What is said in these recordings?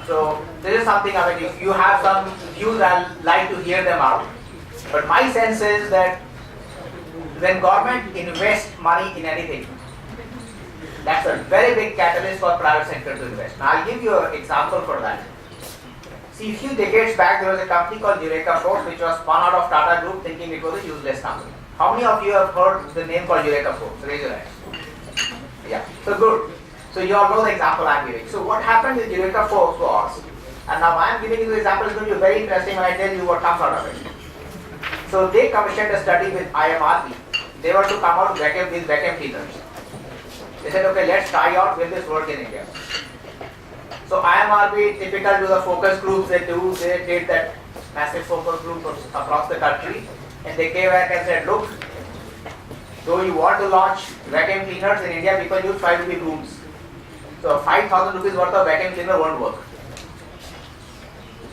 So this is something, I mean, if you have some views, I'd like to hear them out. But my sense is that when government invests money in anything, that's a very big catalyst for private sector to invest. Now I'll give you an example for that. See, a few decades back there was a company called Eureka Force which was spun out of Tata Group thinking it was a useless company. How many of you have heard the name called Eureka Force? Raise your hand. Yeah, so good. So you all know the example I am giving. So what happened with Eureka Force was, and now I am giving you the example, it's going to be very interesting when I tell you what comes out of it. So they commissioned a study with IMRB. They were to come out with vacuum cleaners. They said, okay, let's try out will this work in India. So IMRB, typical to the focus groups they do, they did that massive focus group across the country, and they came back and said, look, though you want to launch vacuum cleaners in India, people use 5 rupee brooms. So 5,000 rupees worth of vacuum cleaner won't work.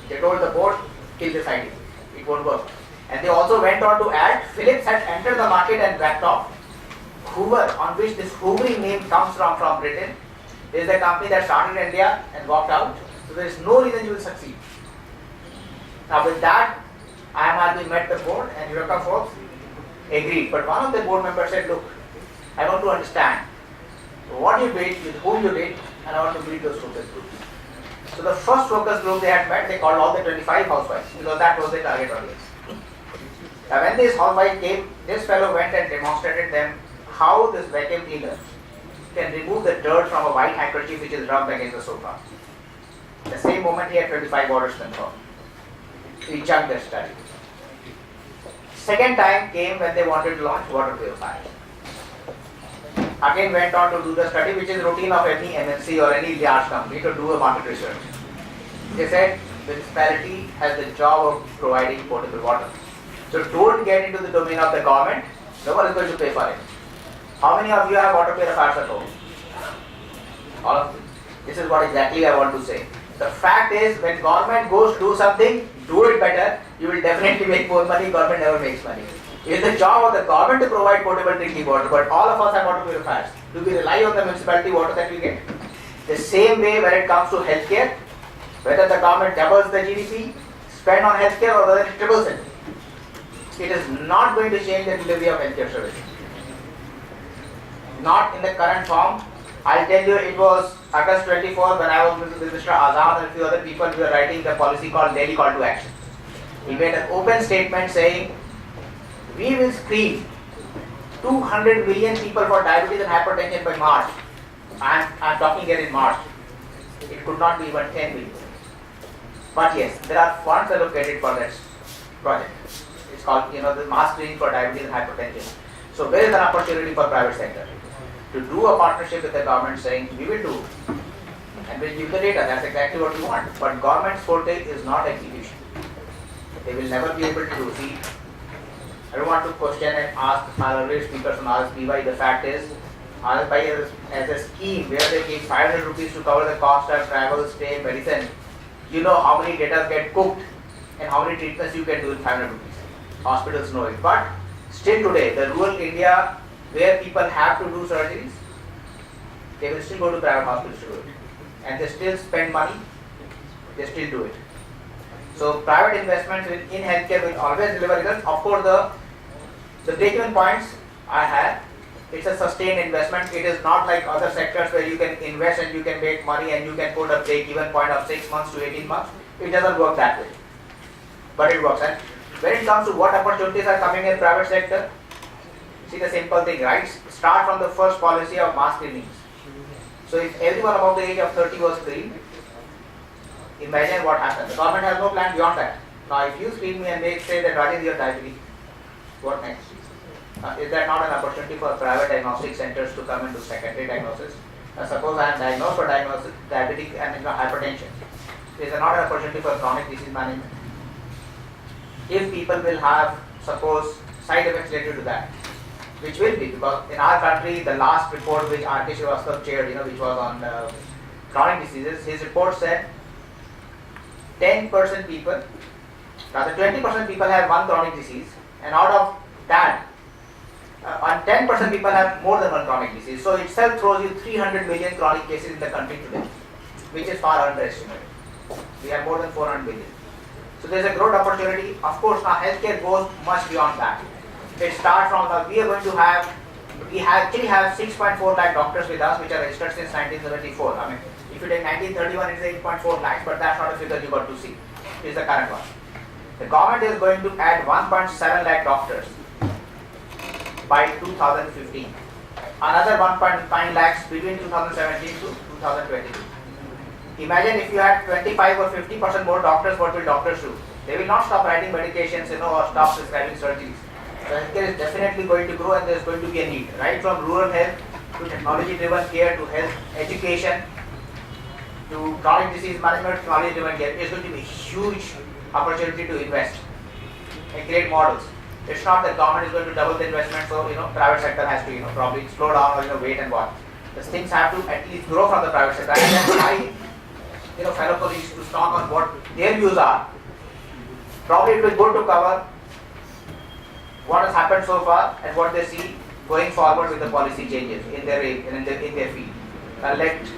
They told the board, kill this idea, it won't work. And they also went on to add, Philips had entered the market and backed off. Hoover, on which this hoovering name comes from Britain, is the company that started in India and walked out. So there is no reason you will succeed. Now with that, IMRB met the board and Eureka Force agreed. But one of the board members said, look, I want to understand what you did, with whom you did, and I want to build those focus groups. So the first focus group they had met, they called all the 25 housewives because that was the target audience. Now when this housewife came, this fellow went and demonstrated them how this vacuum cleaner can remove the dirt from a white handkerchief which is rubbed against the sofa. The same moment he had 25 orders confirmed. He chunked their study. Second time came when they wanted to launch water purifiers. Again went on to do the study which is routine of any MNC or any large company to do a market research. They said the municipality has the job of providing potable water. So don't get into the domain of the government, no one is going to pay for it. How many of you have water purifiers at home? All of you. This is what exactly I want to say. The fact is, when government goes to do something, do it better, you will definitely make more money, government never makes money. It is the job of the government to provide potable drinking water, but all of us have water purifiers. Do we rely on the municipality water that we get? The same way when it comes to healthcare, whether the government doubles the GDP, spend on healthcare or whether it triples it, it is not going to change the delivery of healthcare services. Not in the current form. I'll tell you, it was August 24 when I was with Mr. Azad and a few other people, we were writing the policy called Daily Call to Action. He made an open statement saying, we will screen 200 million people for diabetes and hypertension by March. I'm talking here in March. It could not be even 10 million. But yes, there are funds allocated for that project. It's called, the mass screening for diabetes and hypertension. So there is an opportunity for private sector to do a partnership with the government saying, we will do and we'll give the data, that's exactly what we want. But government's forte is not execution. They will never be able to do. See, I don't want to question and ask our earlier speakers on RSPY. The fact is, RSPY as a scheme where they give 500 rupees to cover the cost of travel, stay, medicine, you know how many data get cooked and how many treatments you can do with 500 rupees. Hospitals know it. But still today, the rural India where people have to do surgeries, they will still go to private hospitals to do it. And they still spend money, they still do it. So private investments in healthcare will always deliver results. Of course, the break-even points I have, it's a sustained investment. It is not like other sectors where you can invest and you can make money and you can put a break-even point of 6 months to 18 months. It doesn't work that way. But it works. And when it comes to what opportunities are coming in private sector, see the simple thing, right? Start from the first policy of mass screenings. So if everyone above the age of 30 was screened, imagine what happens. The government has no plan beyond that. Now if you screen me and they say that Rajesh, you are diabetic, what next? Is that not an opportunity for private diagnostic centers to come into secondary diagnosis? Suppose I am diagnosed for diabetic and hypertension. Is there not an opportunity for chronic disease management? If people will have, suppose, side effects related to that, which will be, because in our country, the last report which R.K. Srivastava chaired, which was on chronic diseases, his report said 10% people, rather 20% people have one chronic disease, and out of that, 10% people have more than one chronic disease. So itself throws you 300 million chronic cases in the country today, which is far underestimated. We have more than 400 billion. So there is a growth opportunity. Of course, now healthcare goes much beyond that. It starts from we actually have 6.4 lakh doctors with us, which are registered since 1974. I mean, if you take 1931, it is 8.4 lakhs, but that's not a figure you got to see. It is the current one. The government is going to add 1.7 lakh doctors by 2015. Another 1.9 lakhs between 2017 to 2022. Imagine if you had 25 or 50% more doctors, what will doctors do? They will not stop writing medications, or stop prescribing surgeries. So healthcare is definitely going to grow, and there is going to be a need, right from rural health to technology-driven care to health education to chronic disease management, technology-driven care. It is going to be a huge opportunity to invest and create models. It's not that government is going to double the investment, so private sector has to probably slow down or wait and watch. These things have to at least grow from the private sector. And that's why fellow colleagues to talk on what their views are. Probably it will be good to cover what has happened so far and what they see going forward with the policy changes in their field. Let's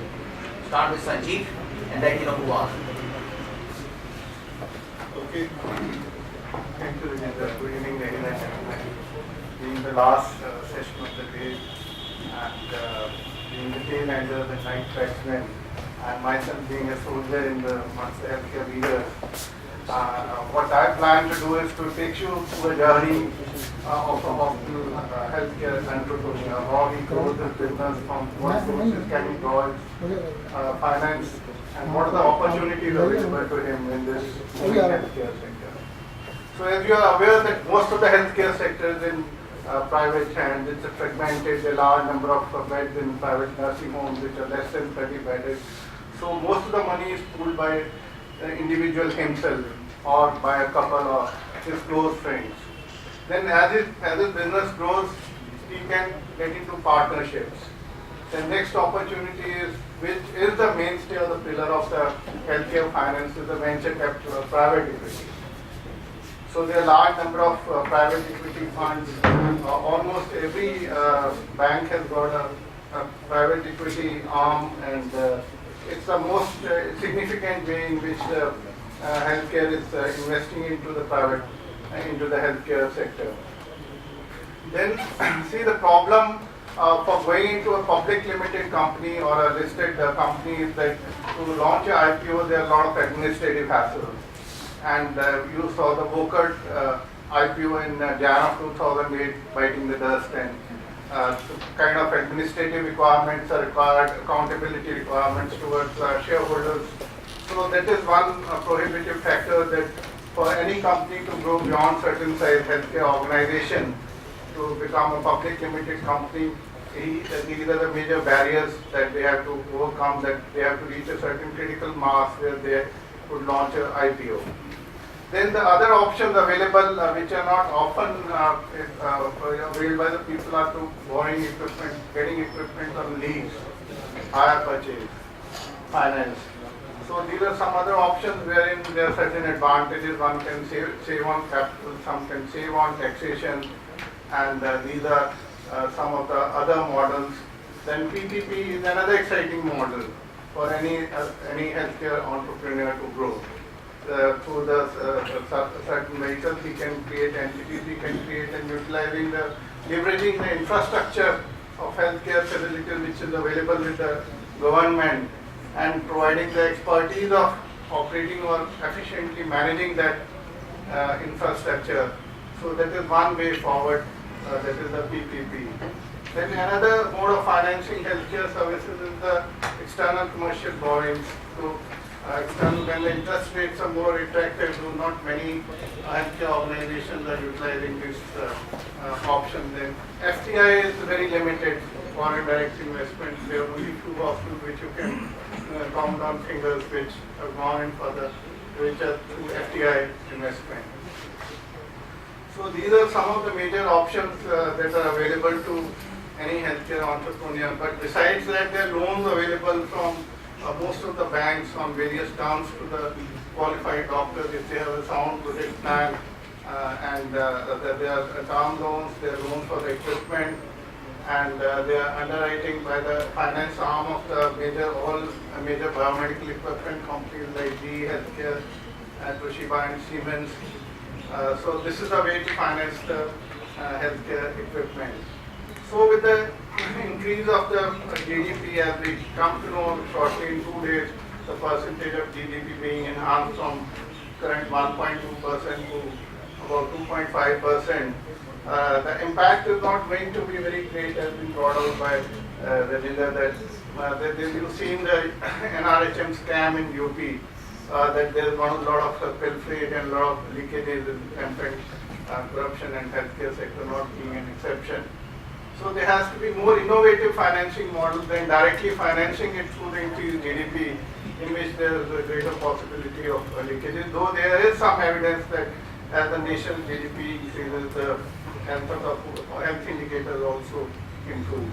start with Sanjeev and then who are. Okay. Thank you, Rajendra. Good evening, ladies and gentlemen. Being the last session of the day and being the tail ender of the night batsman, and myself being a soldier in the Mansar Healthcare leader, what I plan to do is to take you through a journey of healthcare entrepreneur, how he grows his business, from what sources can he draw his finance, and what are the opportunities available to him in this healthcare sector. So as you are aware that most of the healthcare sector is in private hands. It's a fragmented, a large number of beds in private nursing homes which are less than 30 bedded. So most of the money is pooled by the individual himself or by a couple of his close friends. Then as his business grows, he can get into partnerships. The next opportunity is, which is the mainstay or the pillar of the healthcare finance, is the venture capital or private equity. So there are a large number of private equity funds. Almost every bank has got a private equity arm, and it's the most significant way in which the healthcare is investing into the healthcare sector. Then see, the problem for going into a public limited company or a listed company is that to launch an IPO there are a lot of administrative hassles. And you saw the Vocert IPO in Jan of 2008 biting the dust, and kind of administrative requirements are required, accountability requirements towards shareholders. So that is one prohibitive factor, that for any company to grow beyond certain size healthcare organization to become a public limited company, these are the major barriers that they have to overcome, that they have to reach a certain critical mass where they could launch an IPO. Then the other options available, which are not often availed by the people, are to borrowing equipment, getting equipment on lease, hire purchase, finance. So these are some other options wherein there are certain advantages. One can save on capital, some can save on taxation, and these are some of the other models. Then PPP is another exciting model for any healthcare entrepreneur to grow. Through the certain vehicles, he can create entities, he can create, and leveraging the infrastructure of healthcare facilities which is available with the government, and providing the expertise of operating or efficiently managing that infrastructure. So that is one way forward, that is the PPP. Then another mode of financing healthcare services is the external commercial borrowings. So when the interest rates are more attractive, not many healthcare organizations are utilizing this option. Then FDI is very limited, foreign direct investment. There are only few options which you can count on fingers which have gone in for which are through FDI investment. So these are some of the major options that are available to any healthcare entrepreneur. But besides that, there are loans available from most of the banks on various terms to the qualified doctors if they have a sound project plan, and there are term loans, there are loans for the equipment, and they are underwriting by the finance arm of the major biomedical equipment companies like GE Healthcare, Toshiba and Siemens. So this is a way to finance the healthcare equipment. So with the increase of the GDP, as we come to know shortly in 2 days, the percentage of GDP being enhanced from current 1.2% to about 2.5%. The impact is not going to be very great, as been brought out by Rajendra, that you've seen the NRHM scam in UP, that there is a lot of pilferage and a lot of leakages in rampant corruption, and healthcare sector not being an exception. So there has to be more innovative financing models than directly financing it through the increased GDP, in which there is a greater possibility of leakages, though there is some evidence that as the nation's GDP increases, the health indicators also improve.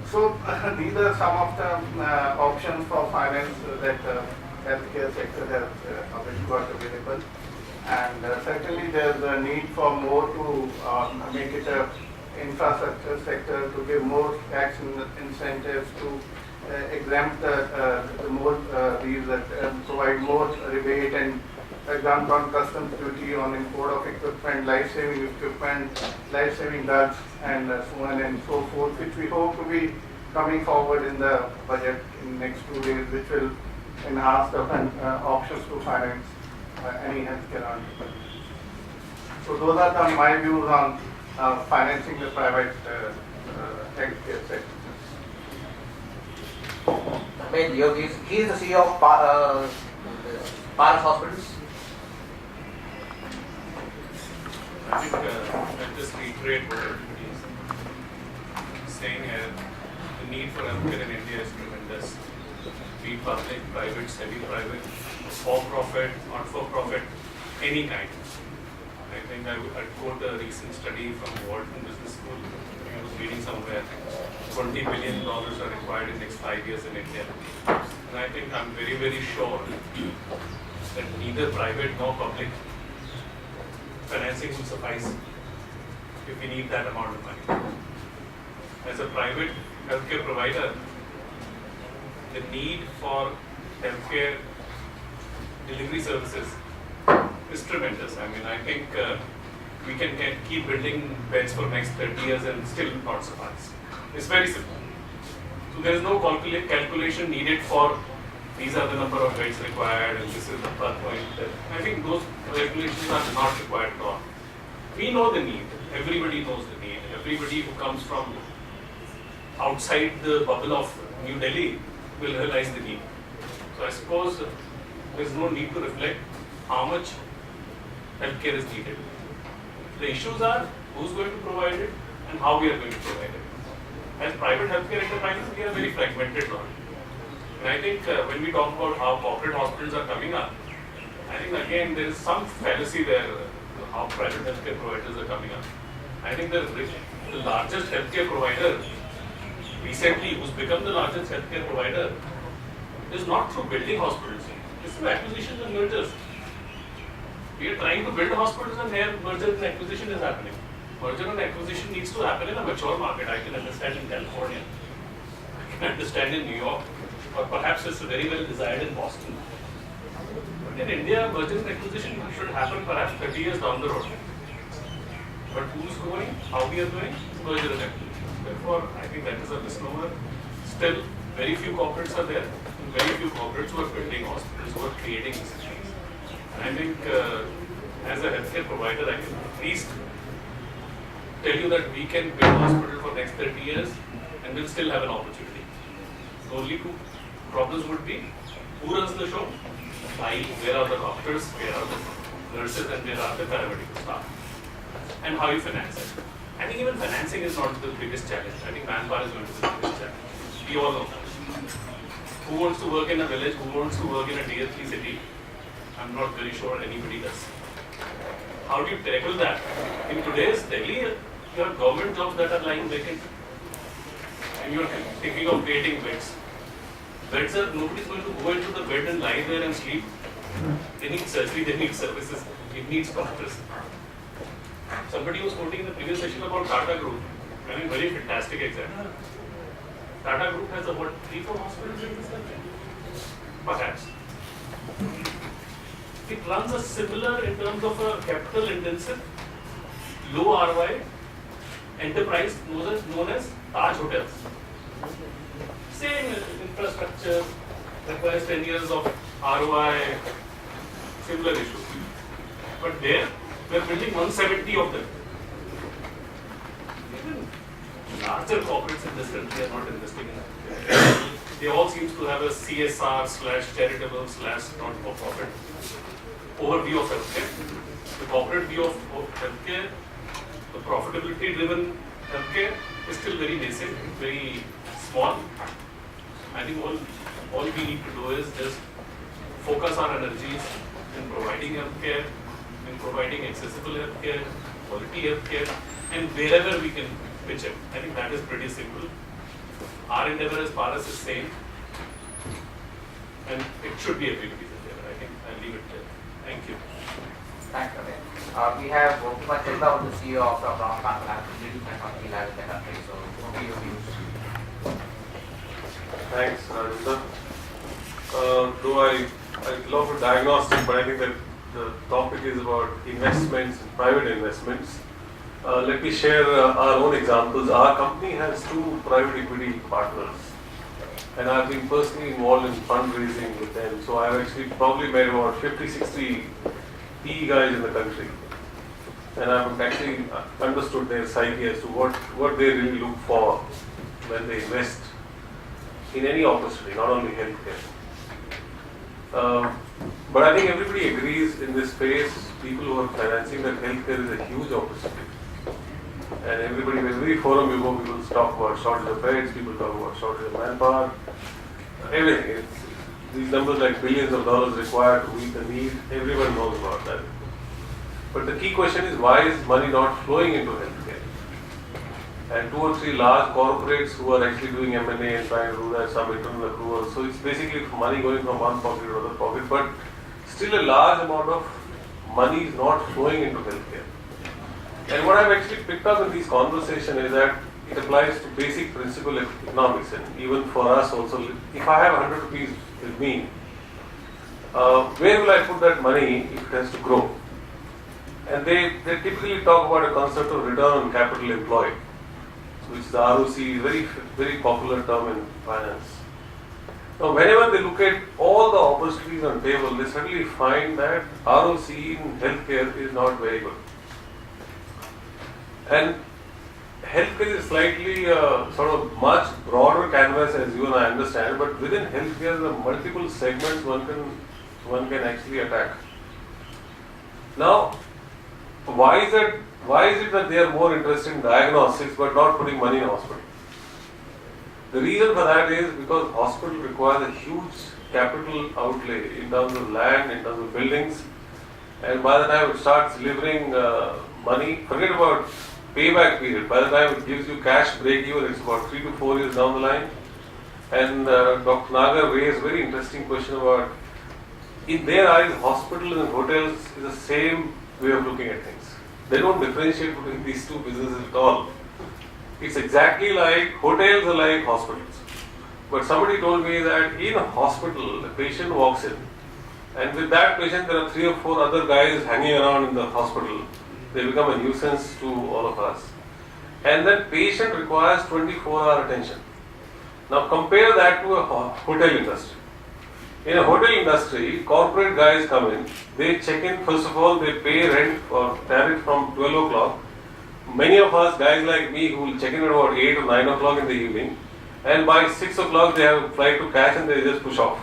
So these are some of the options for finance that healthcare sector has got available, and certainly there is a need for more to make it a infrastructure sector, to give more tax incentives, to exempt provide more rebate and exempt on customs duty on import of equipment, life-saving drugs, and so on and so forth, which we hope to be coming forward in the budget in the next 2 days, which will enhance the options to finance any healthcare entrepreneur. So those are my views on financing the private healthcare sector. He is the CEO of Paras Hospitals. I think I'll just reiterate what everybody is saying. The need for healthcare in India is tremendous. Be it public, private, semi-private, for-profit, not-for-profit, any kind. I think I'd quote a recent study from Wharton Business School. I was reading somewhere, $20 billion are required in the next 5 years in India. And I think I'm very, very sure that neither private nor public financing will suffice if we need that amount of money. As a private healthcare provider, the need for healthcare delivery services is tremendous. I mean, I think we can keep building beds for next 30 years and still not suffice. It's very simple. So there is no calculation needed for these are the number of beds required and this is the per point. I think those calculations are not required at all. We know the need. Everybody knows the need. Everybody who comes from outside the bubble of New Delhi will realize the need. So I suppose there is no need to reflect how much healthcare is needed. The issues are who's going to provide it and how we are going to provide it. As private healthcare enterprises, we are very fragmented now. And I think when we talk about how corporate hospitals are coming up, I think again there is some fallacy there, how private healthcare providers are coming up. I think the largest healthcare provider recently, who's become the largest healthcare provider, is not through building hospitals. It's through acquisitions and mergers. We are trying to build hospitals and here merger and acquisition is happening. Merger and acquisition needs to happen in a mature market. I can understand in California. I can understand in New York. Or perhaps it's very well desired in Boston. But in India, merger and acquisition should happen perhaps 30 years down the road. But who's going, how we are doing, merger and acquisition. Therefore, I think that is a misnomer. Still, very few corporates are there, and very few corporates who are building hospitals, who are creating these things. And I think as a healthcare provider, I can at least tell you that we can build a hospital for next 30 years and we'll still have an opportunity. The only two problems would be who runs the show, where are the doctors, where are the nurses, and where are the paramedical staff, and how you finance it. I think even financing is not the biggest challenge. I think manpower is going to be the biggest challenge. We all know that. Who wants to work in a village, who wants to work in a tier 3 city? I'm not very sure anybody does. How do you tackle that? In today's Delhi, you have government jobs that are lying vacant. And you're thinking of creating beds. Beds are, nobody's going to go into the bed and lie there and sleep. They need surgery, they need services, it needs doctors. Somebody was quoting in the previous session about Tata Group. I mean, very fantastic example. Tata Group has about 3-4 hospitals in this country. Perhaps. It runs a similar in terms of a capital intensive, low ROI enterprise known as Taj Hotels. Same infrastructure, requires 10 years of ROI, similar issue. But there, we are building 170 of them. Even larger corporates in this country are not investing in that. They all seem to have a CSR/charitable/ not-for-profit overview of healthcare. The corporate view of healthcare, the profitability-driven healthcare is still very nascent, very small. I think all we need to do is just focus our energies in providing healthcare, in providing accessible healthcare, quality healthcare, and wherever we can pitch it. I think that is pretty simple. Our endeavor as Paras is same, and it should be everybody's endeavor. I think I'll leave it there. Thank you. Thanks, Naveen. We have Gopika Chelta, who is the CEO of Brown Park Lab, leading technology lab in the country. So, what are your views? Thanks, Rajinder. Though I love diagnostics, but I think that the topic is about investments, private investments. Let me share our own examples. Our company has 2 private equity partners, and I've been personally involved in fundraising with them. So I've actually probably met about 50-60 PE guys in the country, and I've actually understood their psyche as to what they really look for when they invest in any opportunity, not only healthcare. But I think everybody agrees in this space, people who are financing, that healthcare is a huge opportunity. And everybody, every forum you go, people talk about shortage of beds, people talk about shortage of manpower, everything. These numbers like billions of dollars required to meet the need, everyone knows about that. But the key question is, why is money not flowing into healthcare? And 2 or 3 large corporates who are actually doing M&A and trying to do that, some internal accruals. So it's basically money going from one pocket to another pocket, but still a large amount of money is not flowing into healthcare. And what I've actually picked up in these conversations is that it applies to basic principle of economics, and even for us also. If I have 100 rupees with me, where will I put that money if it has to grow? And they typically talk about a concept of return on capital employed, which is the ROC, very, very popular term in finance. Now, whenever they look at all the opportunities on table, they suddenly find that ROC in healthcare is not very good. And healthcare is slightly sort of much broader canvas, as you and I understand, but within healthcare there are multiple segments one can actually attack. Now, why is it that they are more interested in diagnostics but not putting money in hospital? The reason for that is because hospital requires a huge capital outlay in terms of land, in terms of buildings, and by the time it starts delivering money, forget about payback period. By the time it gives you cash break even, it's about 3 to 4 years down the line. And Dr. Nagar raised a very interesting question about, in their eyes, hospitals and hotels is the same way of looking at things. They don't differentiate between these 2 businesses at all. It's exactly like hotels are like hospitals. But somebody told me that in a hospital, a patient walks in, and with that patient there are 3 or 4 other guys hanging around in the hospital. They become a nuisance to all of us. And that patient requires 24-hour attention. Now compare that to a hotel industry. In a hotel industry, corporate guys come in, they check in, first of all, they pay rent or tariff from 12 o'clock. Many of us, guys like me, who will check in at about 8 or 9 o'clock in the evening, and by 6 o'clock they have a flight to catch and they just push off.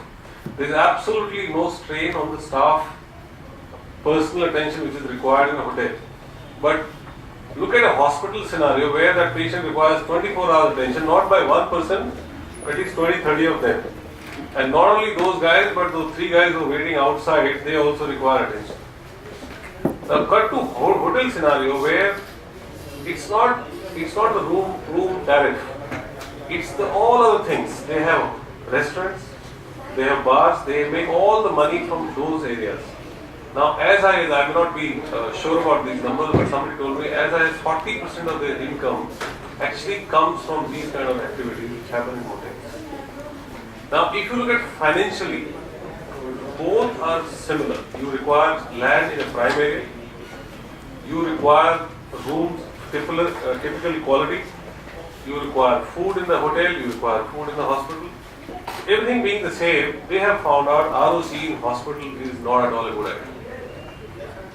There is absolutely no strain on the staff personal attention which is required in a hotel. But look at a hospital scenario where that patient requires 24-hour attention, not by one person, at least 20-30 of them. And not only those guys, but those 3 guys who are waiting outside, they also require attention. Now cut to hotel scenario where it's not the room tariff. It's all other things. They have restaurants, they have bars, they make all the money from those areas. Now, I may not be sure about these numbers, but somebody told me, as high as 40% of their income actually comes from these kind of activities which happen in hotels. Now, if you look at financially, both are similar. You require land in a prime area, you require rooms typical quality, you require food in the hotel, you require food in the hospital. Everything being the same, they have found out ROC in hospital is not at all a good idea.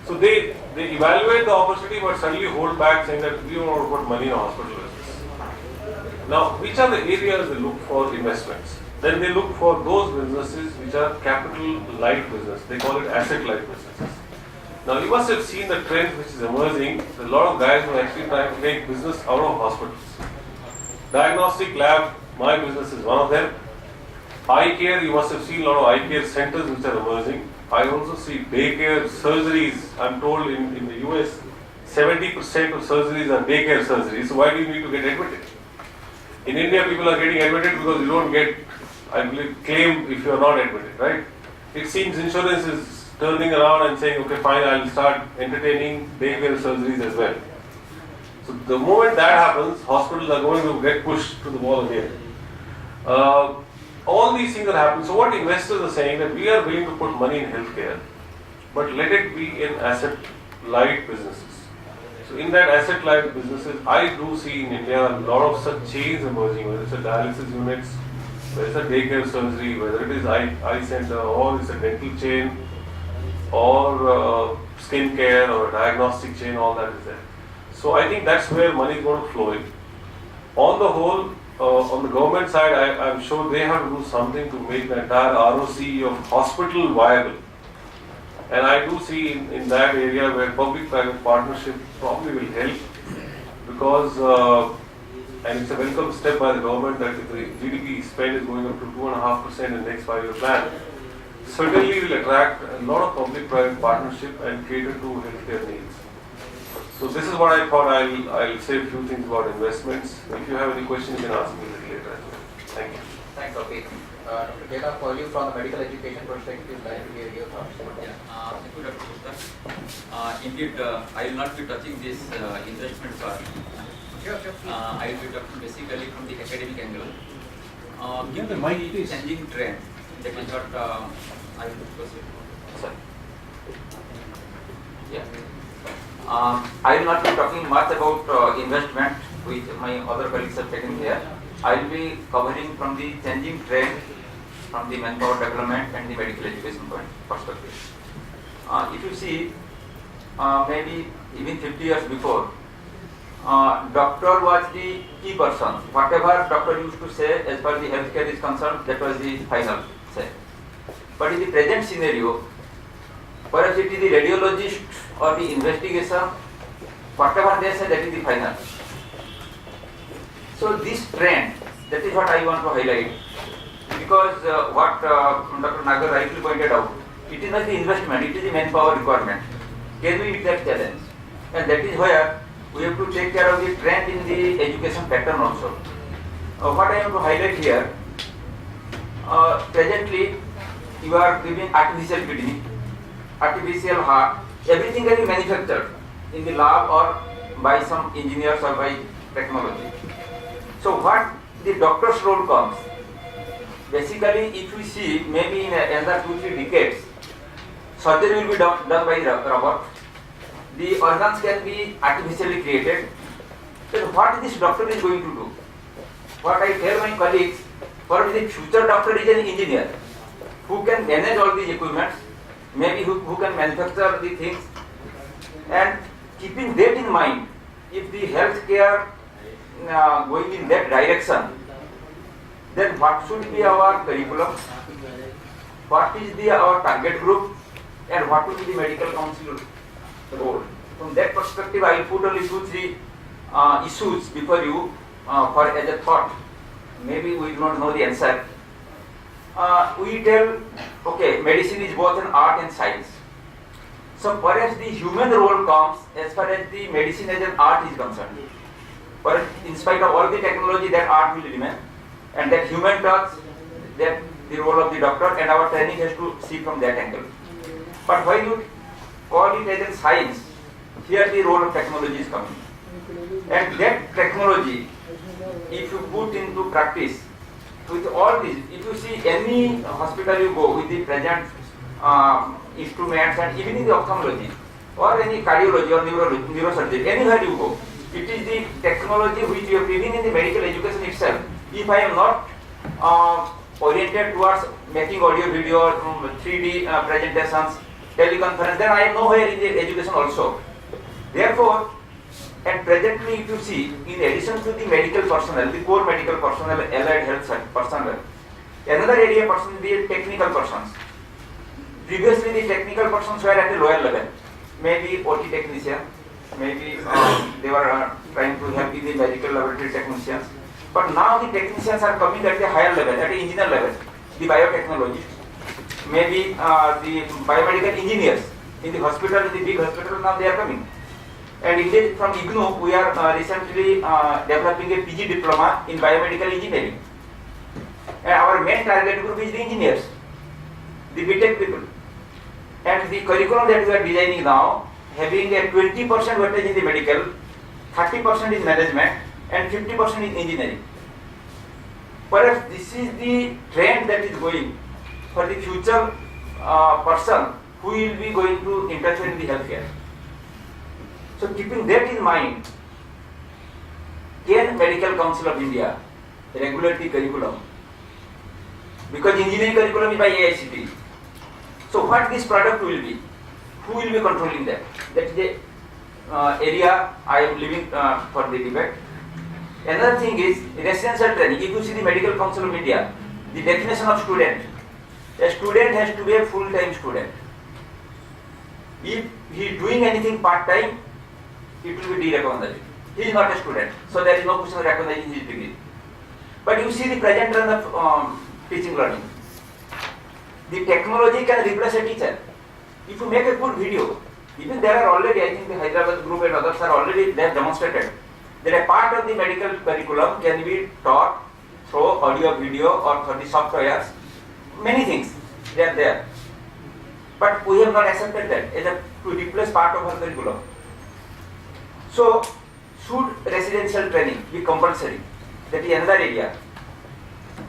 So they evaluate the opportunity but suddenly hold back saying that we don't want to put money in a hospital business. Now, which are the areas they look for investments? Then they look for those businesses which are capital light business. They call it asset light businesses. Now, you must have seen the trend which is emerging. A lot of guys who are actually trying to make business out of hospitals. Diagnostic lab, my business is one of them. Eye care, you must have seen a lot of eye care centers which are emerging. I also see daycare surgeries. I'm told in the US, 70% of surgeries are daycare surgeries. So why do you need to get admitted? In India, people are getting admitted because you don't get, I believe, claim if you are not admitted, right? It seems insurance is turning around and saying, okay, fine, I'll start entertaining daycare surgeries as well. So the moment that happens, hospitals are going to get pushed to the wall again. All these things are happening. So what investors are saying that we are willing to put money in healthcare, but let it be in asset light businesses. So in that asset light businesses, I do see in India a lot of such chains emerging, whether it's a dialysis units, whether it's a daycare surgery, whether it is eye center, or it's a dental chain, or skin care, or a diagnostic chain, all that is there. So I think that's where money is going to flow in. On the whole, on the government side, I'm sure they have to do something to make the entire ROC of hospital viable. And I do see in that area where public-private partnership probably will help, because, and it's a welcome step by the government that if the GDP spend is going up to 2.5% in the next 5-year plan, certainly will attract a lot of public-private partnership and cater to healthcare needs. So this is what I thought. I'll say a few things about investments. If you have any questions, you can ask me a little later as well. Thank you. Thanks, Dr. Dr. Kela, for you from the medical education perspective, I'd like to hear your thoughts. Thank you, Dr. Gupta. Indeed, I will not be touching this investment part. Sure. I will be talking basically from the academic angle. Yeah, the Given mic, the please. changing trend, that is what I will proceed. Sorry. Yeah. I will not be talking much about investment, which my other colleagues have taken here. I will be covering from the changing trend, from the manpower development and the medical education perspective. If you see, maybe even 50 years before, doctor was the key person. Whatever doctor used to say as far as the healthcare is concerned, that was the final say. But in the present scenario, perhaps it is the radiologist or the investigation, whatever they say, that is the final. So this trend, that is what I want to highlight, because what Dr. Nagar rightly pointed out, it is not the investment, it is the manpower requirement. Can we meet that challenge? And that is where we have to take care of the trend in the education pattern also. What I want to highlight here, presently you are giving artificial kidney, artificial heart, everything can be manufactured in the lab or by some engineers or by technology. So what the doctor's role comes, basically if we see maybe in another 2-3 decades, surgery will be done by robot, the organs can be artificially created. So what this doctor is going to do? What I tell my colleagues, for the future doctor is an engineer who can manage all these equipments, maybe who can manufacture the things, and keeping that in mind, if the healthcare going in that direction, then what should be our curriculum, what is our target group, and what will be the medical council role. From that perspective, I will put only 2-3 issues before you for as a thought. Maybe we do not know the answer. We tell, okay, medicine is both an art and science. So perhaps the human role comes as far as the medicine as an art is concerned. But in spite of all the technology, that art will remain, and that human touch, that the role of the doctor, and our training has to see from that angle. But when you call it as a science, here the role of technology is coming. And that technology if you put into practice with all these, if you see any hospital you go with the present instruments and even in the ophthalmology or any cardiology or neurosurgery, anywhere you go, it is the technology which you have even in the medical education itself. If I am not oriented towards making audio, video, 3D presentations, teleconference, then I am nowhere in the education also. Therefore, and presently if you see, in addition to the medical personnel, the core medical personnel, allied health personnel, another area person is the technical persons. Previously the technical persons were at a lower level, maybe OT technician, maybe they were trying to help in the medical laboratory technicians. But now the technicians are coming at a higher level, at an engineer level, the biotechnologists, maybe the biomedical engineers in the hospital, in the big hospital, now they are coming. And indeed from IGNOU, we are recently developing a PG diploma in biomedical engineering. And our main target group is the engineers, the BTech people. And the curriculum that we are designing now, having a 20% weightage in the medical, 30% in management, and 50% in engineering. Perhaps this is the trend that is going for the future person who will be going to interfere in the healthcare. So keeping that in mind, can Medical Council of India regulate the curriculum? Because engineering curriculum is by AICTE. So what this product will be? Who will be controlling that? That is the area I am leaving for the debate. Another thing is residential training. If you see the Medical Council of India, the definition of student, a student has to be a full-time student. If he is doing anything part-time, it will be derecognized. He is not a student, so there is no question of recognizing his degree. But you see the present trend of teaching learning. The technology can replace a teacher. If you make a good video, even there are already, I think the Hyderabad group and others are already, they have demonstrated that a part of the medical curriculum can be taught through audio, video or through the softwares. Many things, they are there. But we have not accepted that as a to replace part of our curriculum. So, should residential training be compulsory? That is another area.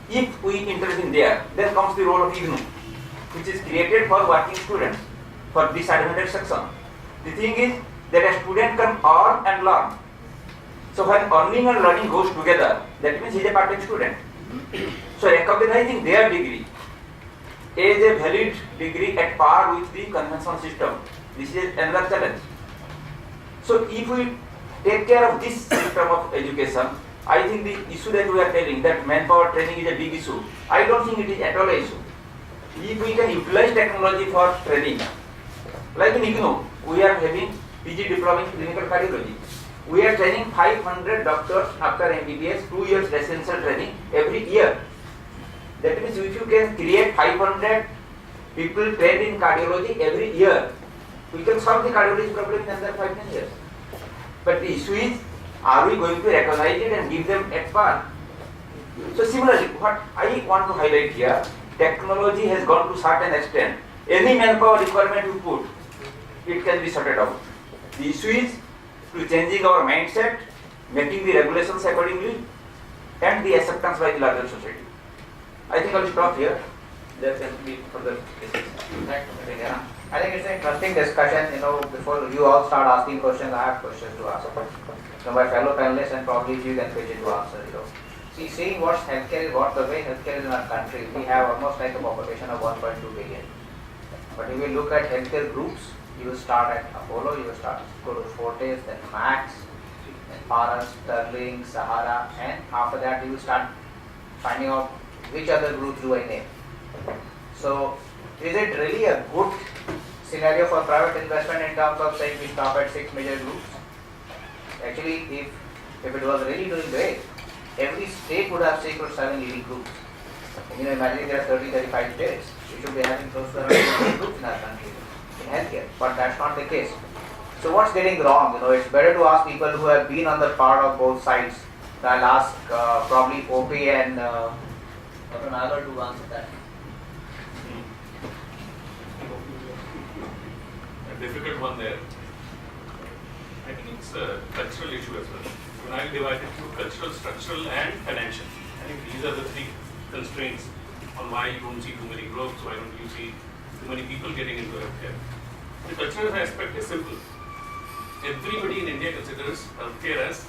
If we intervene there, then comes the role of IGNOU, which is created for working students, for disadvantaged section. The thing is that a student can earn and learn. So when earning and learning goes together, that means he is a part-time student. So recognizing their degree as a valid degree at par with the conventional system, this is another challenge. So if we take care of this system of education, I think the issue that we are telling, that manpower training is a big issue, I don't think it is at all an issue. If we can utilize technology for training, like in IGNOU, we are having PG diploma in clinical cardiology. We are training 500 doctors after MBBS, 2 years residential training every year. That means if you can create 500 people trained in cardiology every year, we can solve the cardiology problem in under 5-10 years. But the issue is, are we going to recognize it and give them at par? So similarly, what I want to highlight here, technology has gone to certain extent. Any manpower requirement you put, it can be sorted out. The issue is to changing our mindset, making the regulations accordingly, and the acceptance by the larger society. I think I will stop here. There can be further discussion. I think it's an interesting discussion. Before you all start asking questions, I have questions to ask. My fellow panelists, and probably you can pitch it to answer. See, seeing what's healthcare is, the way healthcare is in our country, we have almost like a population of 1.2 billion. But if you look at healthcare groups, you will start at Apollo, you will start go to Fortis, then Max, then Paras, Sterling, Sahara, and after that you will start finding out which other groups do I name. So, is it really a good scenario for private investment in terms of saying we stop at 6 major groups? Actually, if it was really doing great, every state would have 6 or 7 leading groups. Imagine there are 30-35 states. We should be having close to 100 groups in our country in healthcare, but that's not the case. So what's getting wrong? It's better to ask people who have been on the part of both sides. I'll ask probably OP and Dr. Nagar to answer that. A difficult one there. I think it's a cultural issue as well. When I divide it into cultural, structural, and financial, I think these are the three constraints on why you don't see too many growths, why don't you see too many people getting into healthcare. The cultural aspect is simple. Everybody in India considers healthcare as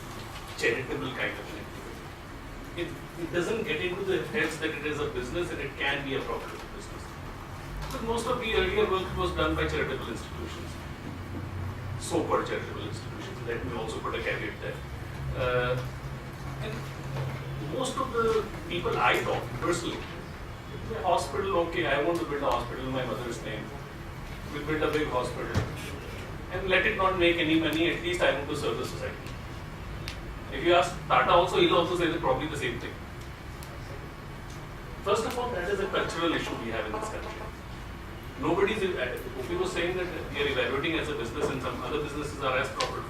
charitable kind of thing. It doesn't get into the heads that it is a business and it can be a profitable business. But most of the earlier work was done by charitable institutions, so-called charitable institutions. Let me also put a caveat there. And most of the people I talk to personally, a hospital, okay, I want to build a hospital in my mother's name. We'll build a big hospital. And let it not make any money, at least I want to serve the society. If you ask Tata also, he'll also say probably the same thing. First of all, that is a cultural issue we have in this country. Nobody's, Gopi was saying that we are evaluating as a business and some other businesses are as profitable.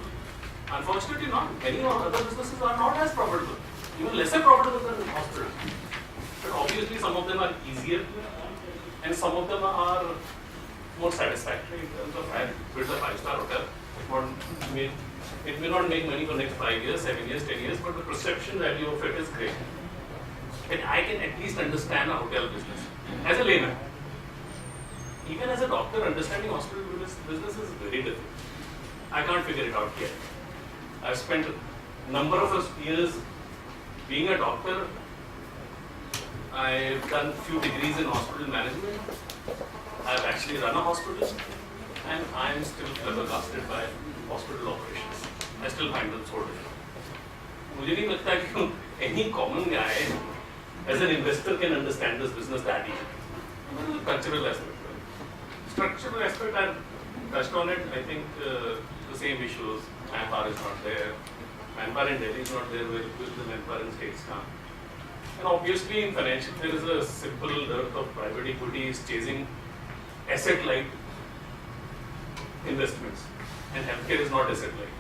Unfortunately not. Many other businesses are not as profitable, even lesser profitable than hospitals. But obviously some of them are easier and some of them are more satisfactory in terms of I build a 5-star hotel. It may not make money for next 5 years, 7 years, 10 years, but the perception value of it is great. And I can at least understand a hotel business as a layman. Even as a doctor, understanding hospital business is very difficult. I can't figure it out yet. I've spent a number of years being a doctor. I've done a few degrees in hospital management. I've actually run a hospital, and I am still flabbergasted by hospital operations. I still find them so difficult. मुझे नहीं लगता कि any common guy as an investor can understand this business that easily. Cultural aspect. Structural aspect, I've touched on it. I think the same issues. Manpower is not there. Manpower in Delhi is not there where the manpower in states come. And obviously in financial, there is a simple dearth of private equity is chasing asset-light investments. And healthcare is not asset-light.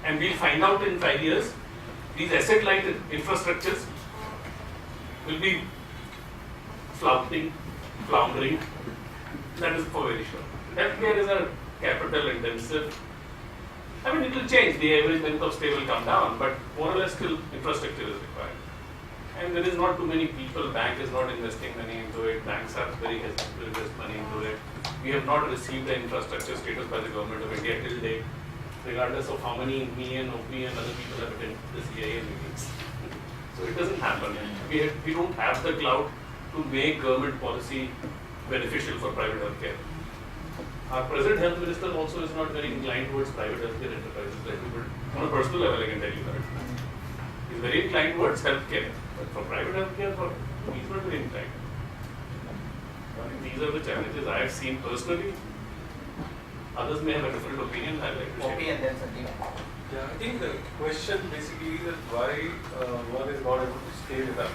And we'll find out in 5 years, these asset-light infrastructures will be floundering. That is for very sure. Healthcare is a capital intensive. I mean, it will change. The average length of stay will come down, but more or less still infrastructure is required. And there is not too many people. Bank is not investing money into it. Banks are very hesitant to invest money into it. We have not received the infrastructure status by the government of India till date, regardless of how many me and OP and other people have attended the CIA meetings. So it doesn't happen. We don't have the clout to make government policy beneficial for private healthcare. Our present health minister also is not very inclined towards private healthcare enterprises. On a personal level, I can tell you that. He's very inclined towards healthcare. But for private healthcare, he's not very inclined. I mean, these are the challenges I have seen personally. Others may have a different opinion. I'd like to OP share. and then Sanjeev. Yeah, I think the question basically is that why one is not able to scale it up.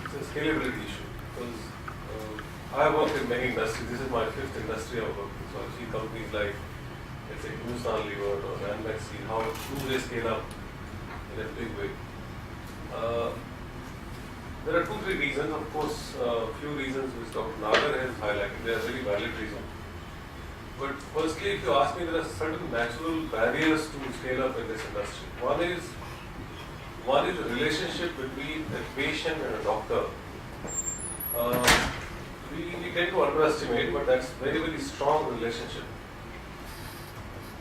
It's a scalability issue because I have worked in many industries. This is my 5th industry I've worked in. So I see companies like, let's say, Hindustan Lever or Ranbaxy, how do they scale up in a big way? There are 2-3 reasons. Of course, a few reasons which Dr. Nagar has highlighted. They are very valid reasons. But firstly, if you ask me, there are certain natural barriers to scale up in this industry. One is the relationship between a patient and a doctor. We tend to underestimate, but that's very, very strong relationship.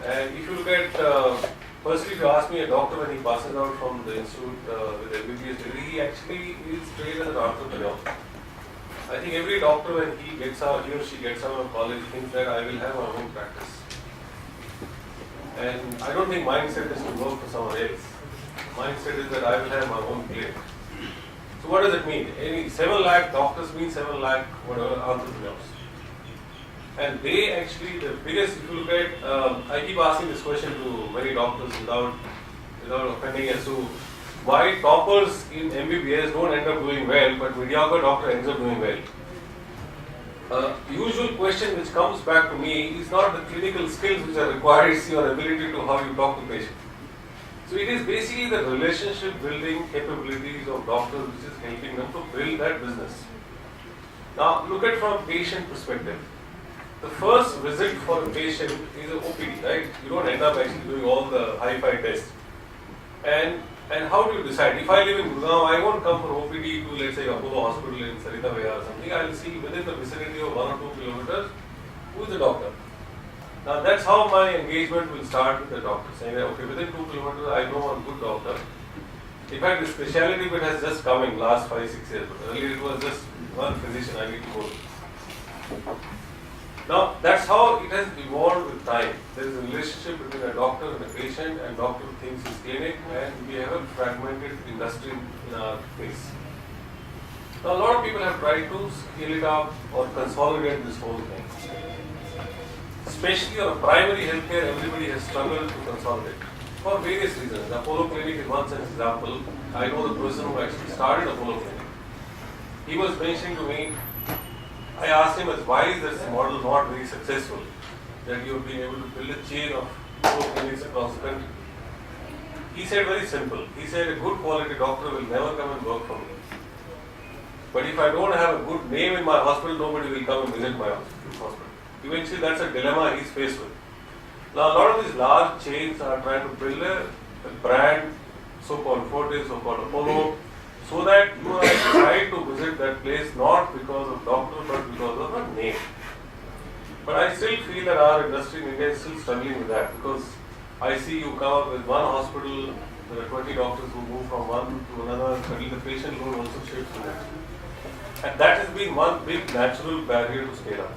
And if you look at, firstly, if you ask me, a doctor when he passes out from the institute with MBBS degree, he actually is trained as an entrepreneur. I think every doctor when he or she gets out of college thinks that I will have my own practice. And I don't think mindset is to work for someone else. Mindset is that I will have my own plate. So what does it mean? 7 lakh doctors mean 7 lakh whatever entrepreneurs. And they actually, the biggest, if you look at, I keep asking this question to many doctors without offending as to why toppers in MBBS don't end up doing well, but mediocre doctor ends up doing well. Usual question which comes back to me is not the clinical skills which are required, it's your ability to how you talk to patients. So it is basically the relationship building capabilities of doctors which is helping them to build that business. Now look at from a patient perspective. the first visit for a patient is an OPD, right? You don't end up actually doing all the hi-fi tests. And how do you decide? If I live in Gurgaon, I won't come for OPD to, let's say, Apollo Hospital in Sarita Vaya or something. I'll see within the vicinity of 1 or 2 kilometers who is the doctor. Now that's how my engagement will start with the doctor, saying that, okay, within 2 kilometers I know one good doctor. In fact, the speciality bit has just come in last 5-6 years. But earlier it was just one physician I need to go to. Now that's how it has evolved with time. There is a relationship between a doctor and a patient, and doctor thinks his clinic, and we have a fragmented industry in our place. Now a lot of people have tried to scale it up or consolidate this whole thing. Especially on primary healthcare, everybody has struggled to consolidate for various reasons. Apollo Clinic is one such example. I know the person who actually started Apollo Clinic. He was mentioning to me, I asked him, why is this model not very successful? That you have been able to build a chain of Apollo clinics across the country. He said very simple. He said a good quality doctor will never come and work for me. But if I don't have a good name in my hospital, nobody will come and visit my hospital. Eventually, that's a dilemma he's faced with. Now, a lot of these large chains are trying to build a brand, so-called Fortis, so-called Apollo, so that you are excited to visit that place not because of doctor, but because of a name. But I still feel that our industry in India is still struggling with that, because I see you come up with one hospital, there are 20 doctors who move from one to another, suddenly the patient load also shifts to that. And that has been one big natural barrier to scale up.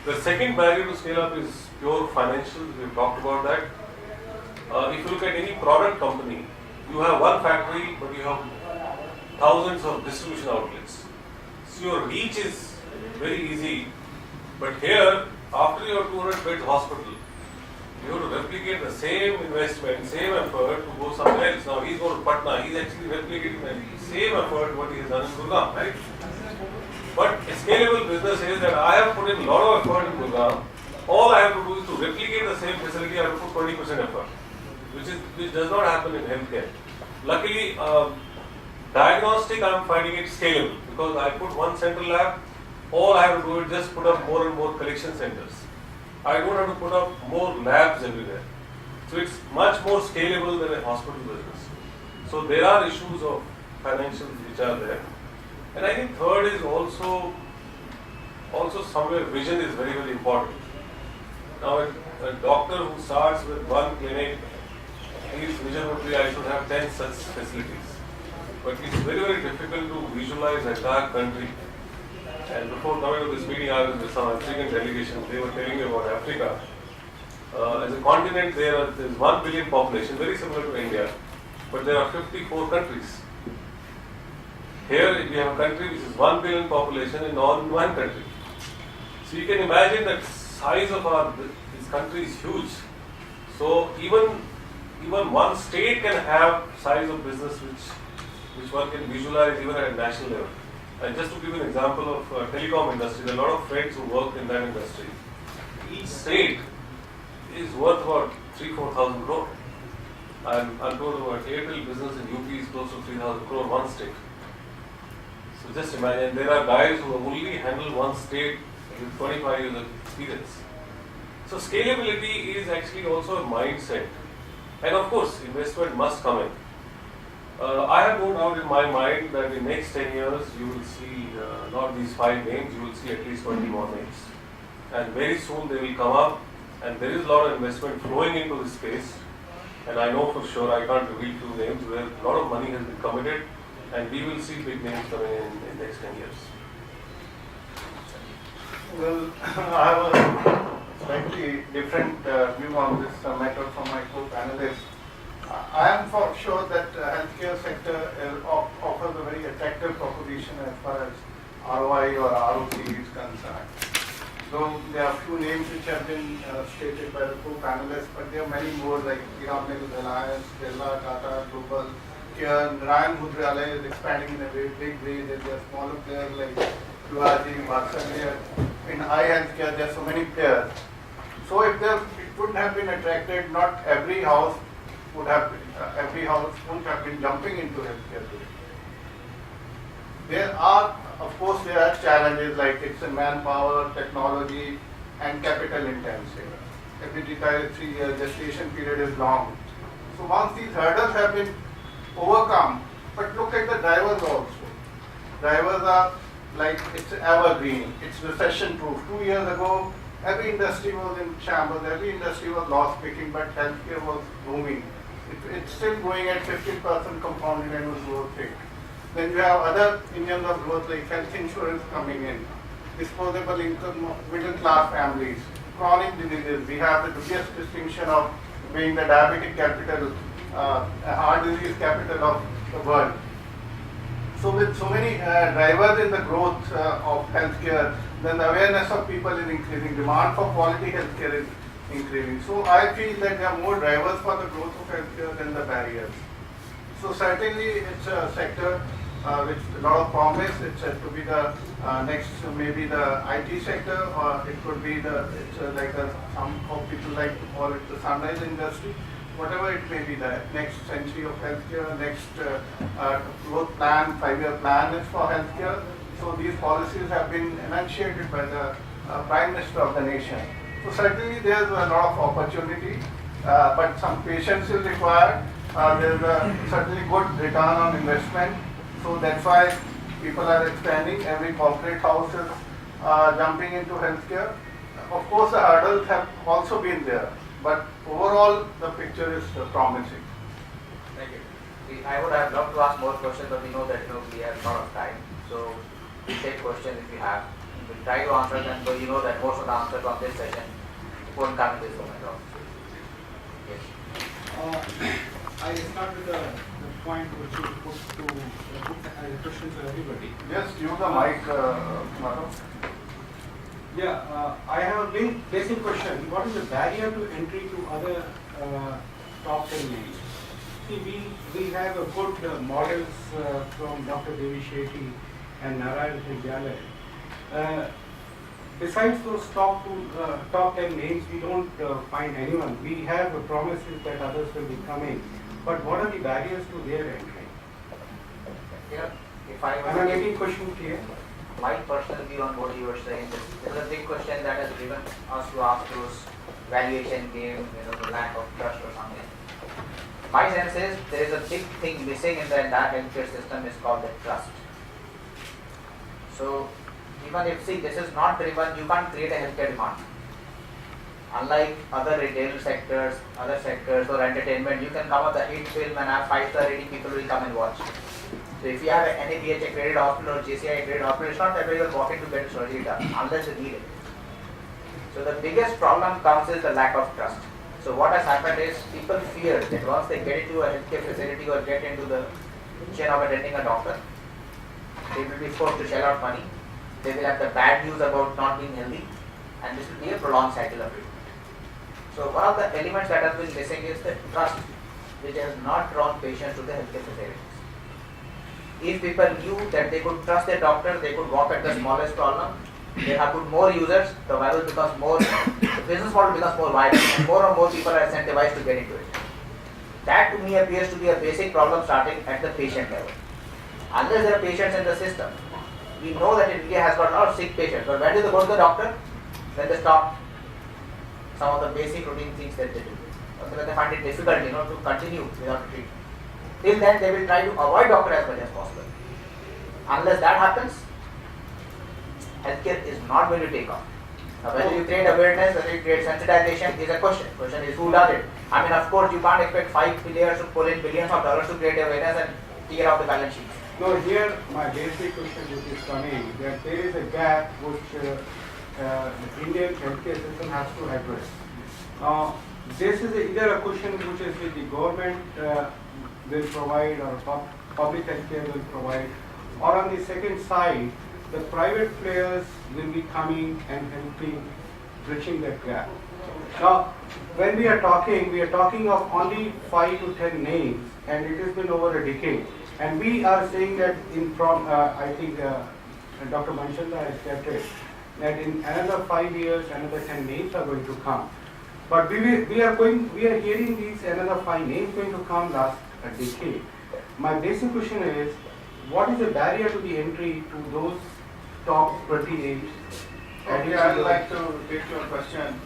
The second barrier to scale up is pure financials. We've talked about that. If you look at any product company, you have one factory, but you have thousands of distribution outlets. So your reach is very easy. But here, after your 200 bed hospital, you have to replicate the same investment, same effort to go somewhere else. Now he's going to Patna, he's actually replicating the same effort what he has done in Gurgaon, right? But a scalable business is that I have put in a lot of effort in Gurgaon. All I have to do is to replicate the same facility. I have to put 20% effort, which does not happen in healthcare. Luckily, diagnostic I am finding it scalable, because I put one central lab. All I have to do is just put up more and more collection centers. I don't have to put up more labs everywhere. So it's much more scalable than a hospital business. So there are issues of financials which are there. And I think third is also somewhere vision is very, very important. Now a doctor who starts with one clinic, his vision would be I should have 10 such facilities. But it's very, very difficult to visualize the entire country. And before coming to this meeting, I was with some African delegation. They were telling me about Africa. As a continent, there is 1 billion population, very similar to India, but there are 54 countries. Here we have a country which is 1 billion population in one country. So you can imagine that size of this country is huge. So even one state can have size of business which one can visualize even at a national level. And just to give you an example of telecom industry, there are a lot of friends who work in that industry. Each state is worth about 3,000-4,000 crore. I'm told about Airtel business in UP is close to 3,000 crore one state. So just imagine, there are guys who have only handled one state with 25 years of experience. So scalability is actually also a mindset. And of course, investment must come in. I have no doubt in my mind that in the next 10 years, you will see not these 5 names, you will see at least 20 more names. And very soon they will come up, and there is a lot of investment flowing into this space. And I know for sure, I can't reveal few names, where a lot of money has been committed, and we will see big names coming in the next 10 years. Well, I have a slightly different view on this matter from my co-panelists. I am for sure that healthcare sector offers a very attractive proposition as far as ROI or ROC is concerned. Though there are few names which have been stated by the co-panelists, but there are many more like Piramid, Reliance, Birla, Tata, Global. Here, Narayan Bhudralaya is expanding in a very big way. There are smaller players like Yuvaji, Vatsalya. In eye healthcare, there are so many players. So if it would have been attracted, not every house would have been jumping into healthcare today. There are, of course, there are challenges like it's a manpower, technology, and capital intensive. FDT 3 year gestation period is long. So once these hurdles have been overcome, but look at the drivers also. Drivers are like it's evergreen, it's recession proof. 2 years ago, every industry was in shambles, every industry was loss picking, but healthcare was booming. It's still growing at 15% compounded annual growth rate. Then you have other engines of growth like health insurance coming in, disposable income, middle class families, chronic diseases. We have the biggest distinction of being the diabetic capital, heart disease capital of the world. So with so many drivers in the growth of healthcare, then the awareness of people is increasing, demand for quality healthcare is increasing. So I feel that there are more drivers for the growth of healthcare than the barriers. So certainly it's a sector with a lot of promise. It's to be the next, maybe the IT sector, or it could be some of people like to call it the sunrise industry. Whatever it may be, the next century of healthcare, next growth plan, 5-year plan is for healthcare. So these policies have been enunciated by the Prime Minister of the nation. So certainly there's a lot of opportunity, but some patience is required. There's a certainly good return on investment. So that's why people are expanding. Every corporate house is jumping into healthcare. Of course, the hurdles have also been there, but overall the picture is promising. Thank you. I would have loved to ask more questions, but we know that we have a lot of time. So we take questions if you have. We'll try to answer them, but you know that most of the answers from this session won't come in this moment also. Yes. I start with the point which you put as a question to everybody. Just use the mic, Madam. Yeah, I have a basic question. What is the barrier to entry to other top 10 names? See, we have a good models from Dr. Devi Shetty and Narayan Vidyalaya. Besides those top 10 names, we don't find anyone. We have promises that others will be coming. But what are the barriers to their entry? Yeah, if I Am I making question clear? my personal view on what you were saying, this is a big question that has driven us to ask those valuation game, the lack of trust or something. My sense is there is a big thing missing in the entire healthcare system is called the trust. So even if, this is not driven, you can't create a healthcare demand. Unlike other retail sectors, other sectors or entertainment, you can come up with a hit film and have 5-star rating, people will come and watch. So if you have an NABH accredited hospital or JCI accredited hospital, it's not that everyone will walk in to get surgery done unless you need it. So the biggest problem comes is the lack of trust. So what has happened is people fear that once they get into a healthcare facility or get into the chain of attending a doctor, they will be forced to shell out money. They will have the bad news about not being healthy, and this will be a prolonged cycle of treatment. So one of the elements that has been missing is the trust, which has not drawn patients to the healthcare facilities. If people knew that they could trust their doctor, they could walk at the smallest problem, they have put more users, the viable becomes more, the business model becomes more viable, and more people are incentivized to get into it. That to me appears to be a basic problem starting at the patient level. Unless there are patients in the system, we know that India has got a lot of sick patients, but when do they go to the doctor? When they stop some of the basic routine things that they do. When they find it difficult, to continue without treatment. Till then, they will try to avoid doctor as much as possible. Unless that happens, healthcare is not going to take off. Now, whether you create awareness, whether you create sensitization is a question. Question is who does it? I mean, of course, you can't expect 5 players to pull in billions of dollars to create awareness and clear out the balance sheet. No, here my basic question which is coming, that there is a gap which the Indian healthcare system has to address. Now, this is either a question which is the government will provide or public healthcare will provide, or on the second side, the private players will be coming and helping bridging that gap. Now, when we are talking of only 5 to 10 names, and it has been over a decade. And we are saying that I think Dr. Manchanda has kept it, that in another 5 years, another 10 names are going to come. But we are hearing these another 5 names going to come last a decade. My basic question is, what is the barrier to the entry to those top 20 names Okay, I would like to take your question.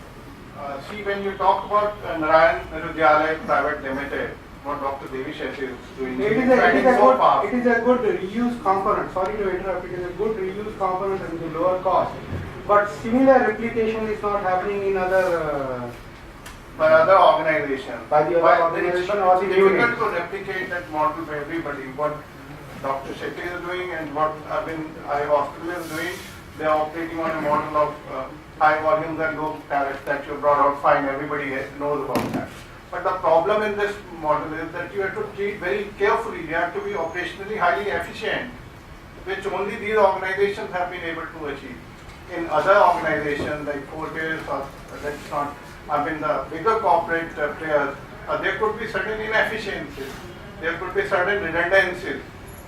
See, when you talk about Narayan Vidyalaya Private Limited, what Dr. Devi Shetty is doing, It is a good reuse component. Sorry to interrupt. It is a good reuse component and the lower cost. But similar replication is not happening in other. By other organizations. By the other organization or the It's difficult unit. to replicate that model for everybody. What Dr. Shetty is doing and what Eye Hospital is doing, they are operating on a model of high volumes and low tariffs that you brought out fine. Everybody knows about that. But the problem in this model is that you have to treat very carefully. You have to be operationally highly efficient, which only these organizations have been able to achieve. In other organizations like Fortis or let's not, the bigger corporate players, there could be certain inefficiencies, there could be certain redundancies.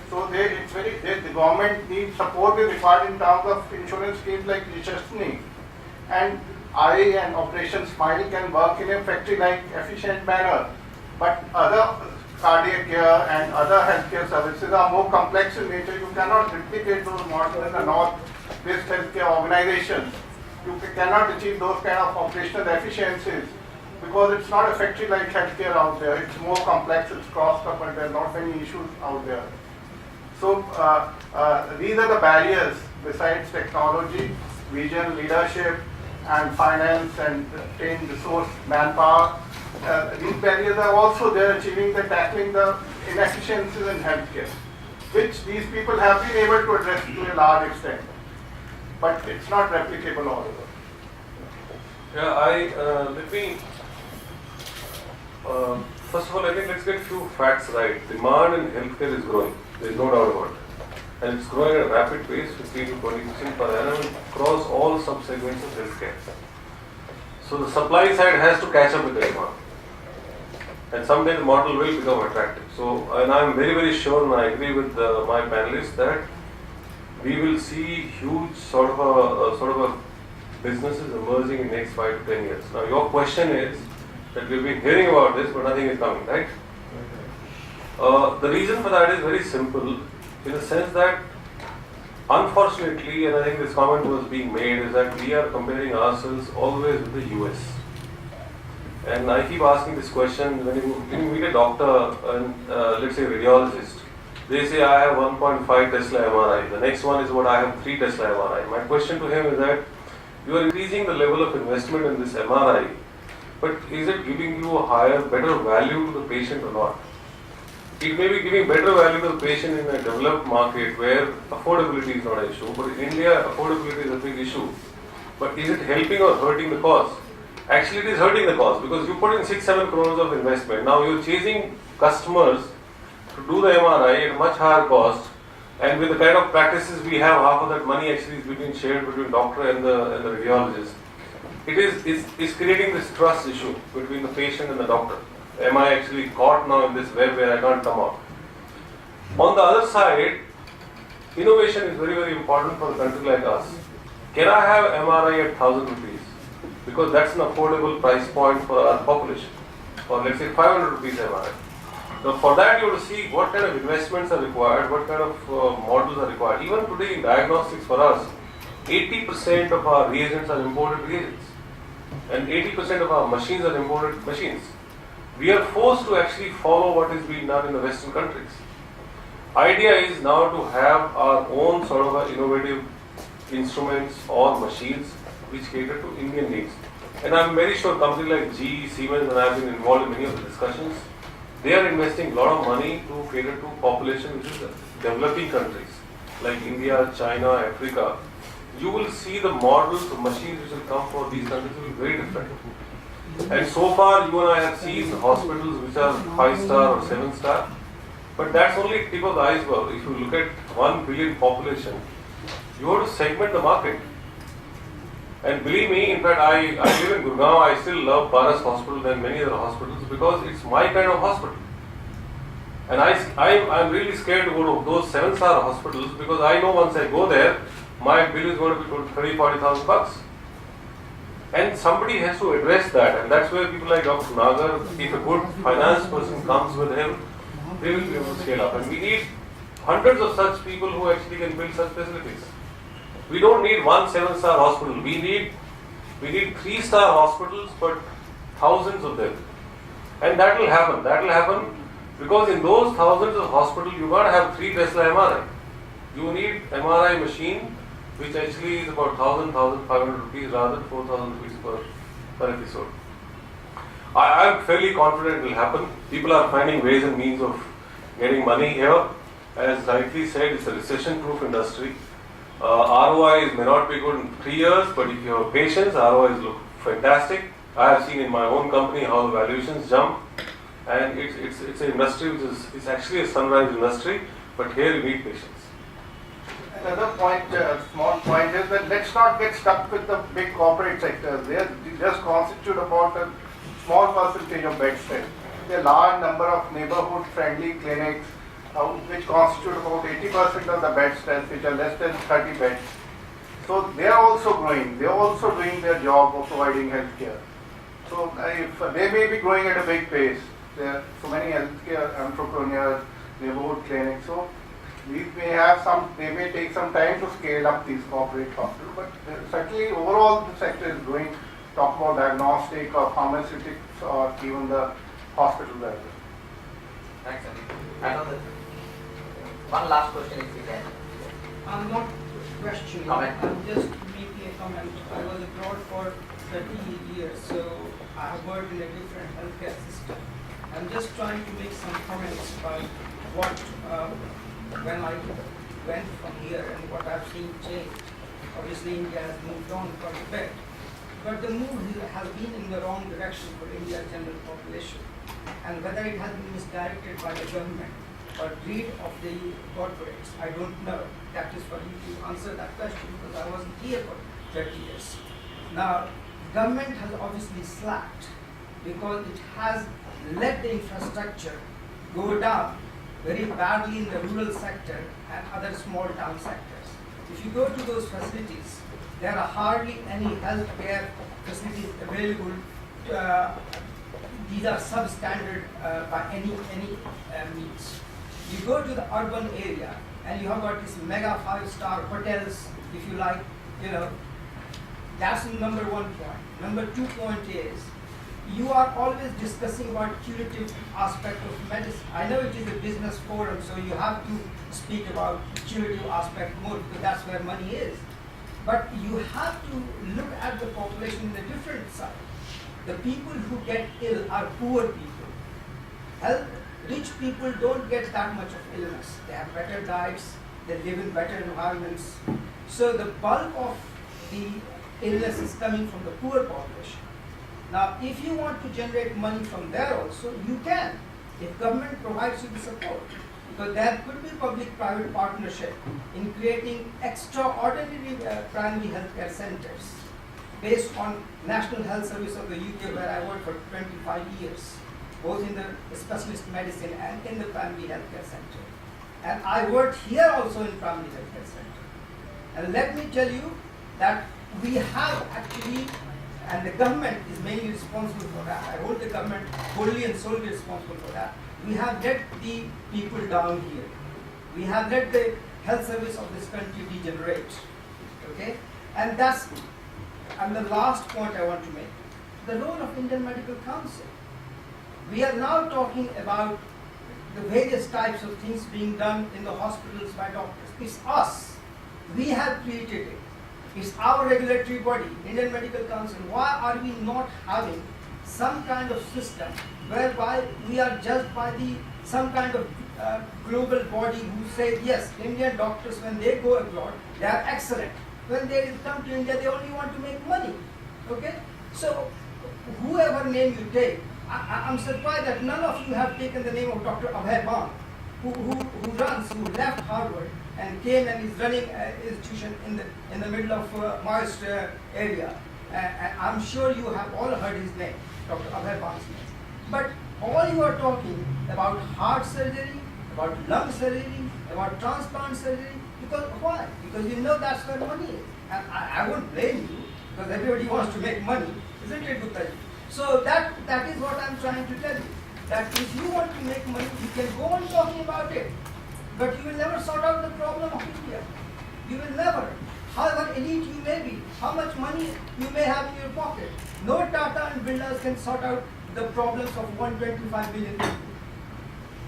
So the government needs support is required in terms of insurance schemes like Yashasni. And Eye and Operation Smile can work in a factory-like efficient manner. But other cardiac care and other healthcare services are more complex in nature. You cannot replicate those models in the North-based healthcare organizations. You cannot achieve those kind of operational efficiencies because it's not a factory-like healthcare out there. It's more complex, it's crossed up, and there are not many issues out there. So these are the barriers besides technology, vision, leadership, and finance and trained resource, manpower. These barriers are also there tackling the inefficiencies in healthcare, which these people have been able to address to a large extent. But it's not replicable all over. Yeah, let me, first of all, I think let's get few facts right. Demand in healthcare is growing, there is no doubt about it. And it's growing at a rapid pace, 15 to 20% per annum across all sub-segments of healthcare. So the supply side has to catch up with the demand. And someday the model will become attractive. So, and I'm very, very sure, and I agree with my panelists that we will see huge sort of a businesses emerging in the next 5 to 10 years. Now your question is that we've been hearing about this but nothing is coming, right? The reason for that is very simple in the sense that unfortunately, and I think this comment was being made, is that we are comparing ourselves always with the US. And I keep asking this question when you meet a doctor and let's say a radiologist, they say I have 1.5 Tesla MRI. The next one is what I have 3 Tesla MRI. My question to him is that you are increasing the level of investment in this MRI, but is it giving you a higher, better value to the patient or not? It may be giving better value to the patient in a developed market where affordability is not an issue, but in India affordability is a big issue. But is it helping or hurting the cause? Actually it is hurting the cause because you put in 6-7 crores of investment. Now you're chasing customers to do the MRI at a much higher cost, and with the kind of practices we have, half of that money actually is shared between doctor and the radiologist. It is creating this trust issue between the patient and the doctor. Am I actually caught now in this web where I can't come out? On the other side, innovation is very, very important for a country like us. Can I have MRI at 1,000 rupees? Because that's an affordable price point for our population. Or let's say 500 rupees MRI. Now for that you have to see what kind of investments are required, what kind of models are required. Even today in diagnostics for us, 80% of our reagents are imported reagents. And 80% of our machines are imported machines. We are forced to actually follow what is being done in the Western countries. Idea is now to have our own sort of innovative instruments or machines which cater to Indian needs. And I'm very sure companies like GE, Siemens, and I have been involved in many of the discussions, they are investing a lot of money to cater to population which is developing countries like India, China, Africa. You will see the models, the machines which will come for these countries will be very different. And so far you and I have seen hospitals which are 5-star or 7-star, but that's only tip of the iceberg. If you look at 1 billion population, you have to segment the market. And believe me, in fact, I live in Gurgaon, I still love Paras Hospital than many other hospitals because it's my kind of hospital. And I'm really scared to go to those 7-star hospitals because I know once I go there, my bill is going to be 30,000-40,000 bucks. And somebody has to address that, and that's where people like Dr. Nagar, if a good finance person comes with him, they will be able to scale up. And we need hundreds of such people who actually can build such facilities. We don't need one 7-star hospital. We need 3-star hospitals, but thousands of them. And that will happen. That will happen because in those thousands of hospitals, you can't have 3 Tesla MRI. You need MRI machine, which actually is about 1,500 rupees rather than 4,000 rupees per episode. I am fairly confident it will happen. People are finding ways and means of getting money here. As rightly said, it's a recession-proof industry. ROI may not be good in 3 years, but if you have patience, ROIs look fantastic. I have seen in my own company how the valuations jump, and it's an industry which is it's actually a sunrise industry, but here you need patience. Another point, small point is that let's not get stuck with the big corporate sectors. They just constitute about a small percentage of bed strength. There are a large number of neighborhood-friendly clinics which constitute about 80% of the bed strength, which are less than 30 beds. So they are also growing. They are also doing their job of providing healthcare. So if they may be growing at a big pace. There are so many healthcare entrepreneurs, neighborhood clinics. So these may have they may take some time to scale up these corporate hospitals, but certainly overall the sector is growing. Talk about diagnostic or pharmaceutics or even the hospitals as well. Thanks, Sandeep. One last question if you can. I'm not questioning, Comment. I'm just making a comment. I was abroad for 30 years, so I have worked in a different healthcare system. I'm just trying to make some comments about what, when I went from here and what I've seen change. Obviously India has moved on quite a bit, but the move has been in the wrong direction for India's general population. And whether it has been misdirected by the government or greed of the corporates, I don't know. That is for you to answer that question because I wasn't here for 30 years. Now, government has obviously slacked because it has let the infrastructure go down very badly in the rural sector and other small town sectors. If you go to those facilities, there are hardly any healthcare facilities available. These are substandard by any means. You go to the urban area and you have got these mega 5-star hotels, if you like, that's number one point. Number 2 point is, you are always discussing about curative aspect of medicine. I know it is a business forum, so you have to speak about curative aspect more because that's where money is. But you have to look at the population in a different side. The people who get ill are poor people. Rich people don't get that much of illness. They have better diets, they live in better environments. So the bulk of the illness is coming from the poor population. Now, if you want to generate money from there also, you can, if government provides you the support. Because there could be public-private partnership in creating extraordinary primary healthcare centers based on National Health Service of the UK, where I worked for 25 years, both in the specialist medicine and in the primary healthcare center. And I worked here also in primary healthcare center. And let me tell you that we have actually, and the government is mainly responsible for that. I hold the government wholly and solely responsible for that. We have let the people down here. We have let the health service of this country degenerate. Okay? And the last point I want to make. The role of Indian Medical Council. We are now talking about the various types of things being done in the hospitals by doctors. It's us. We have created it. It's our regulatory body, Indian Medical Council. Why are we not having some kind of system whereby we are judged by some kind of global body who say, yes, Indian doctors, when they go abroad, they are excellent. When they come to India, they only want to make money. Okay? So, whoever name you take, I'm surprised that none of you have taken the name of Dr. Abhay Bang, who left Harvard and came and is running an institution in the middle of Maoist area. And I'm sure you have all heard his name, Dr. Abhay Bang's name. But all you are talking about heart surgery, about lung surgery, about transplant surgery, because why? Because you know that's where money is. And I won't blame you, because everybody wants to make money, isn't it, Gupta? So that is what I'm trying to tell you. That if you want to make money, you can go on talking about it. But you will never sort out the problem of India. You will never. however elite you may be, how much money you may have in your pocket, no Tata and Birlas can sort out the problems of 125 billion people.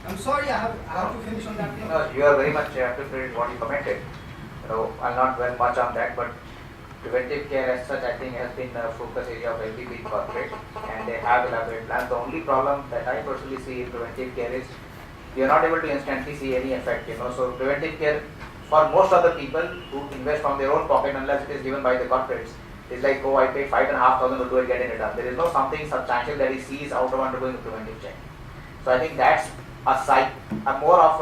I'm sorry, I have to finish on that note. No, you are very much appropriate what you commented. I'll not dwell much on that, but preventive care as such, I think, has been a focus area of every big corporate, and they have elaborate plans. The only problem that I personally see in preventive care is we are not able to instantly see any effect. So preventive care for most of the people who invest from their own pocket, unless it is given by the corporates, is like, oh, I pay 5,500 to do it, getting it done. There is no something substantial that he sees out of undergoing a preventive check. So I think that's a more of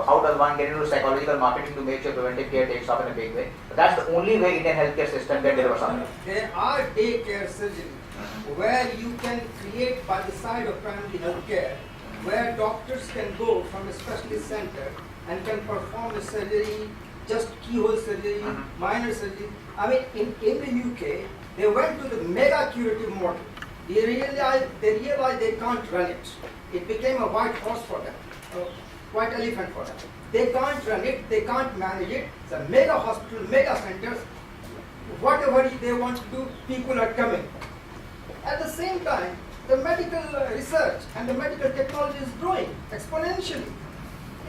how does one get into psychological marketing to make sure preventive care takes off in a big way. But that's the only way Indian healthcare system can deliver something. There are daycare surgery where you can create by the side of primary health care, where doctors can go from a specialist center and can perform a surgery, just keyhole surgery, minor surgery. I mean, in the UK, they went to the mega curative model. They realized they can't run it. It became a white horse for them, a white elephant for them. They can't run it, they can't manage it. It's a mega hospital, mega centers. Whatever they want to do, people are coming. At the same time, the medical research and the medical technology is growing exponentially.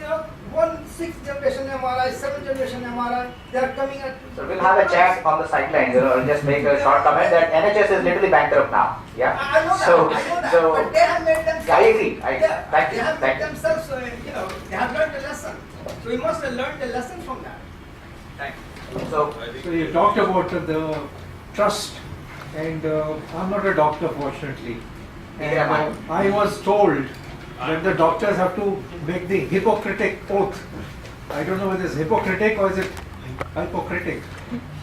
6th generation MRI, 7th generation MRI, they are coming at. So we'll have a chat on the sidelines. I'll just make a short comment that NHS is literally bankrupt now. Yeah. I know that. So, I know that. so But they have made themselves. I agree. They have Thank made you. themselves. They have learned a lesson. So we must have learned a lesson from that. Thank you. So So you talked about the trust, and I'm not a doctor, fortunately. Neither am I. And I was told that the doctors have to make the Hippocratic oath. I don't know whether it's Hippocratic or is it Hypocritic.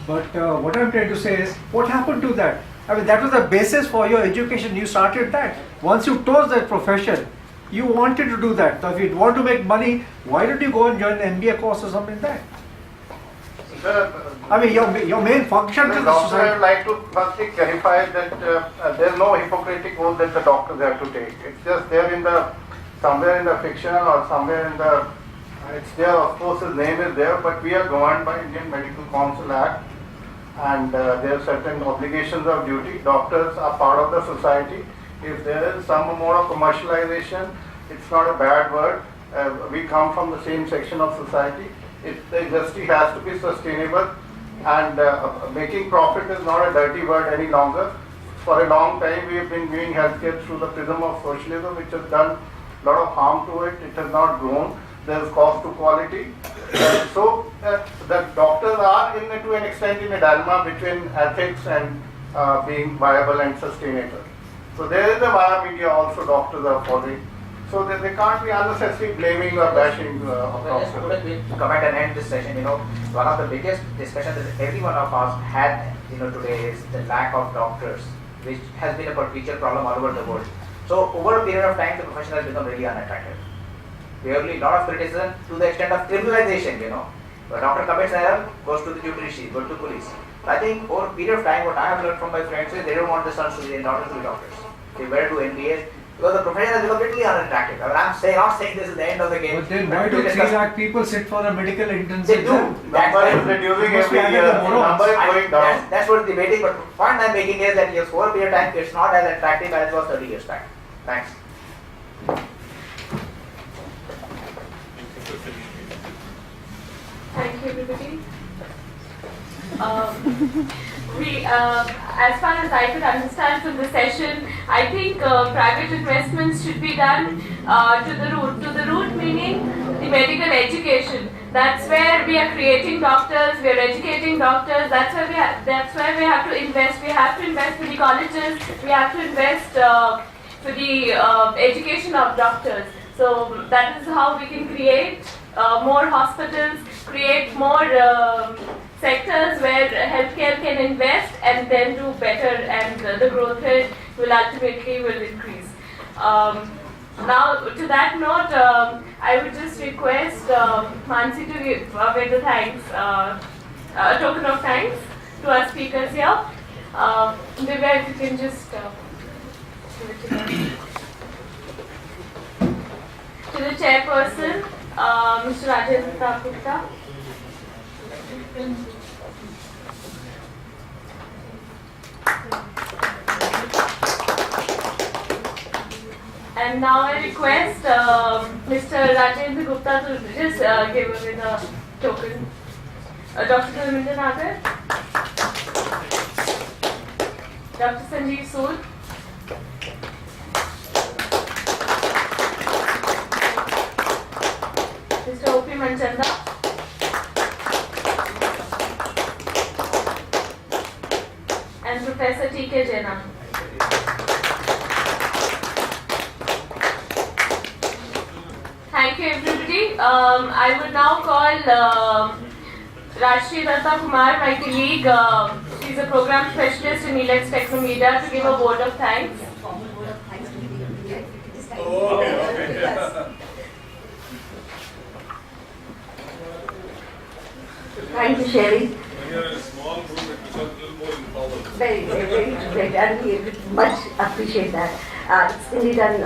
But what I'm trying to say is, what happened to that? I mean, that was the basis for your education. You started that. Once you chose that profession, you wanted to do that. So if you want to make money, why don't you go and join an MBA course or something like that? I mean, your main function to the Doctor, I would society. like to firstly clarify that there is no Hippocratic oath that the doctors have to take. It's just there in the somewhere in the fiction or somewhere in the. It's there. Of course, his name is there, but we are governed by Indian Medical Council Act, and there are certain obligations of duty. Doctors are part of the society. If there is some amount of commercialization, it's not a bad word. We come from the same section of society. The industry has to be sustainable, and making profit is not a dirty word any longer. For a long time, we have been viewing healthcare through the prism of socialism, which has done a lot of harm to it. It has not grown. There is cost to quality. So the doctors are, to an extent, in a dilemma between ethics and being viable and sustainable. So there is a via media also doctors are following. So they can't be unnecessarily blaming or bashing just to doctors. comment and end this session, one of the biggest discussions that every one of us had, today is the lack of doctors, which has been a perpetual problem all over the world. So over a period of time, the profession has become really unattractive. Clearly, a lot of criticism to the extent of criminalization, A doctor commits error, goes to the judiciary, goes to police. I think over a period of time, what I have learned from my friends is they don't want the sons to be and daughters to be doctors. They better do MBAs because the profession has become literally unattractive. I mean, I'm not saying this is the end of the game. But then why do 3 lakh people sit for a medical entrance They do. exam? Number is reducing Must be every added year. the morons. Number is going down. That's what debating, but the point I'm making is that yes, over a period of time, it's not as attractive as it was 30 years back. Thanks. Thank you, everybody. As far as I could understand from the session, I think private investments should be done to the root. To the root meaning the medical education. That's where we are creating doctors. We are educating doctors. That's where we have to invest. We have to invest for the colleges. We have to invest for the education of doctors. So that is how we can create more hospitals, create more sectors where healthcare can invest and then do better, and the growth rate will ultimately increase. Now, to that note, I would just request Mansi to give away the thanks, a token of thanks to our speakers here. Divya, if you can just give it to them. To the chairperson, Mr. Rajendra Gupta. And now I request Mr. Rajendra Gupta to just give away the token. Dr. Dharminder Nagar, Dr. Sanjeev Sood, Mr. O.P. Manchanda, and Professor T.K. Jaina. Thank you, everybody. I would now call Rashmi Datta Kumar, my colleague. She's a program specialist in Elex Technomedia, to give a vote of thanks. Thank you, Sherry. When you're in a small group, it becomes a little more informal. Very great, and we much appreciate that. It's indeed an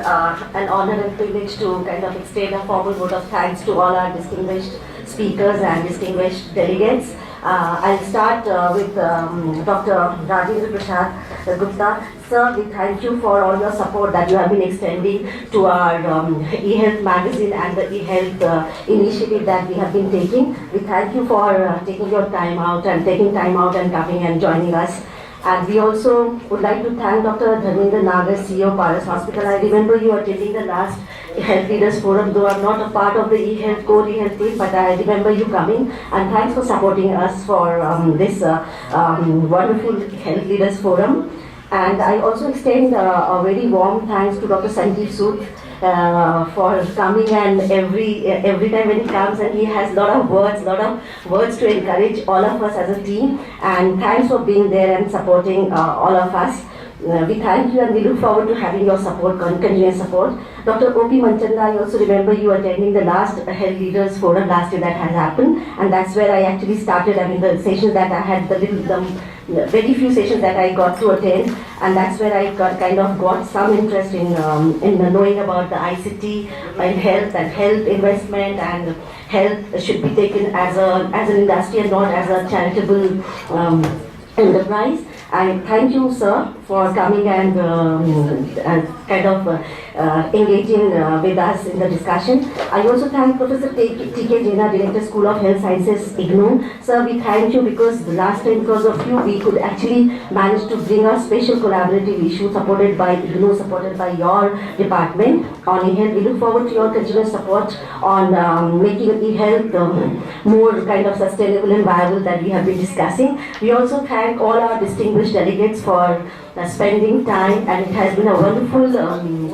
honor and privilege to kind of extend a formal vote of thanks to all our distinguished speakers and distinguished delegates. I'll start with Dr. Rajendra Prasad Gupta. Sir, we thank you for all your support that you have been extending to our eHealth magazine and the eHealth initiative that we have been taking. We thank you for taking your time out and coming and joining us. And we also would like to thank Dr. Dharminder Nagar, CEO, Paras Hospital. I remember you attending the last Health Leaders Forum, though I'm not a part of the eHealth, core eHealth team, but I remember you coming. And thanks for supporting us for this wonderful Health Leaders Forum. And I also extend a very warm thanks to Dr. Sanjeev Sood for coming, and every time when he comes, and he has lot of words to encourage all of us as a team. And thanks for being there and supporting all of us. We thank you and we look forward to having your support, continuous support. Dr. O.P. Manchanda, I also remember you attending the last Health Leaders Forum last year that has happened, and that's where I actually started. I mean, the sessions that I had, the very few sessions that I got to attend, and that's where I got some interest in knowing about the ICT and health investment, and health should be taken as an industry and not as a charitable enterprise. I thank you, sir, for coming and engaging with us in the discussion. I also thank Professor T.K. Jaina, Director, School of Health Sciences, IGNOU. Sir, we thank you because the last time, because of you, we could actually manage to bring a special collaborative issue supported by IGNOU, supported by your department on eHealth. We look forward to your continuous support on making eHealth more kind of sustainable and viable that we have been discussing. We also thank all our distinguished delegates for spending time, and it has been a wonderful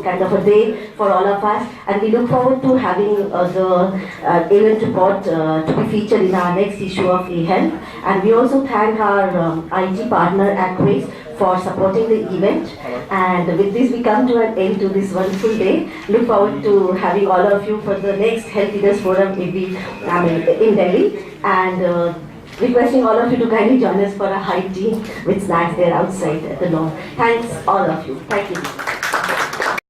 kind of a day for all of us, and we look forward to having the event report to be featured in our next issue of eHealth. And we also thank our IT partner Aquis for supporting the event. And with this we come to an end to this wonderful day. Look forward to having all of you for the next Health Leaders Forum in Delhi, and requesting all of you to kindly join us for a high tea with snacks there outside at the lawn. Thanks all of you. Thank you.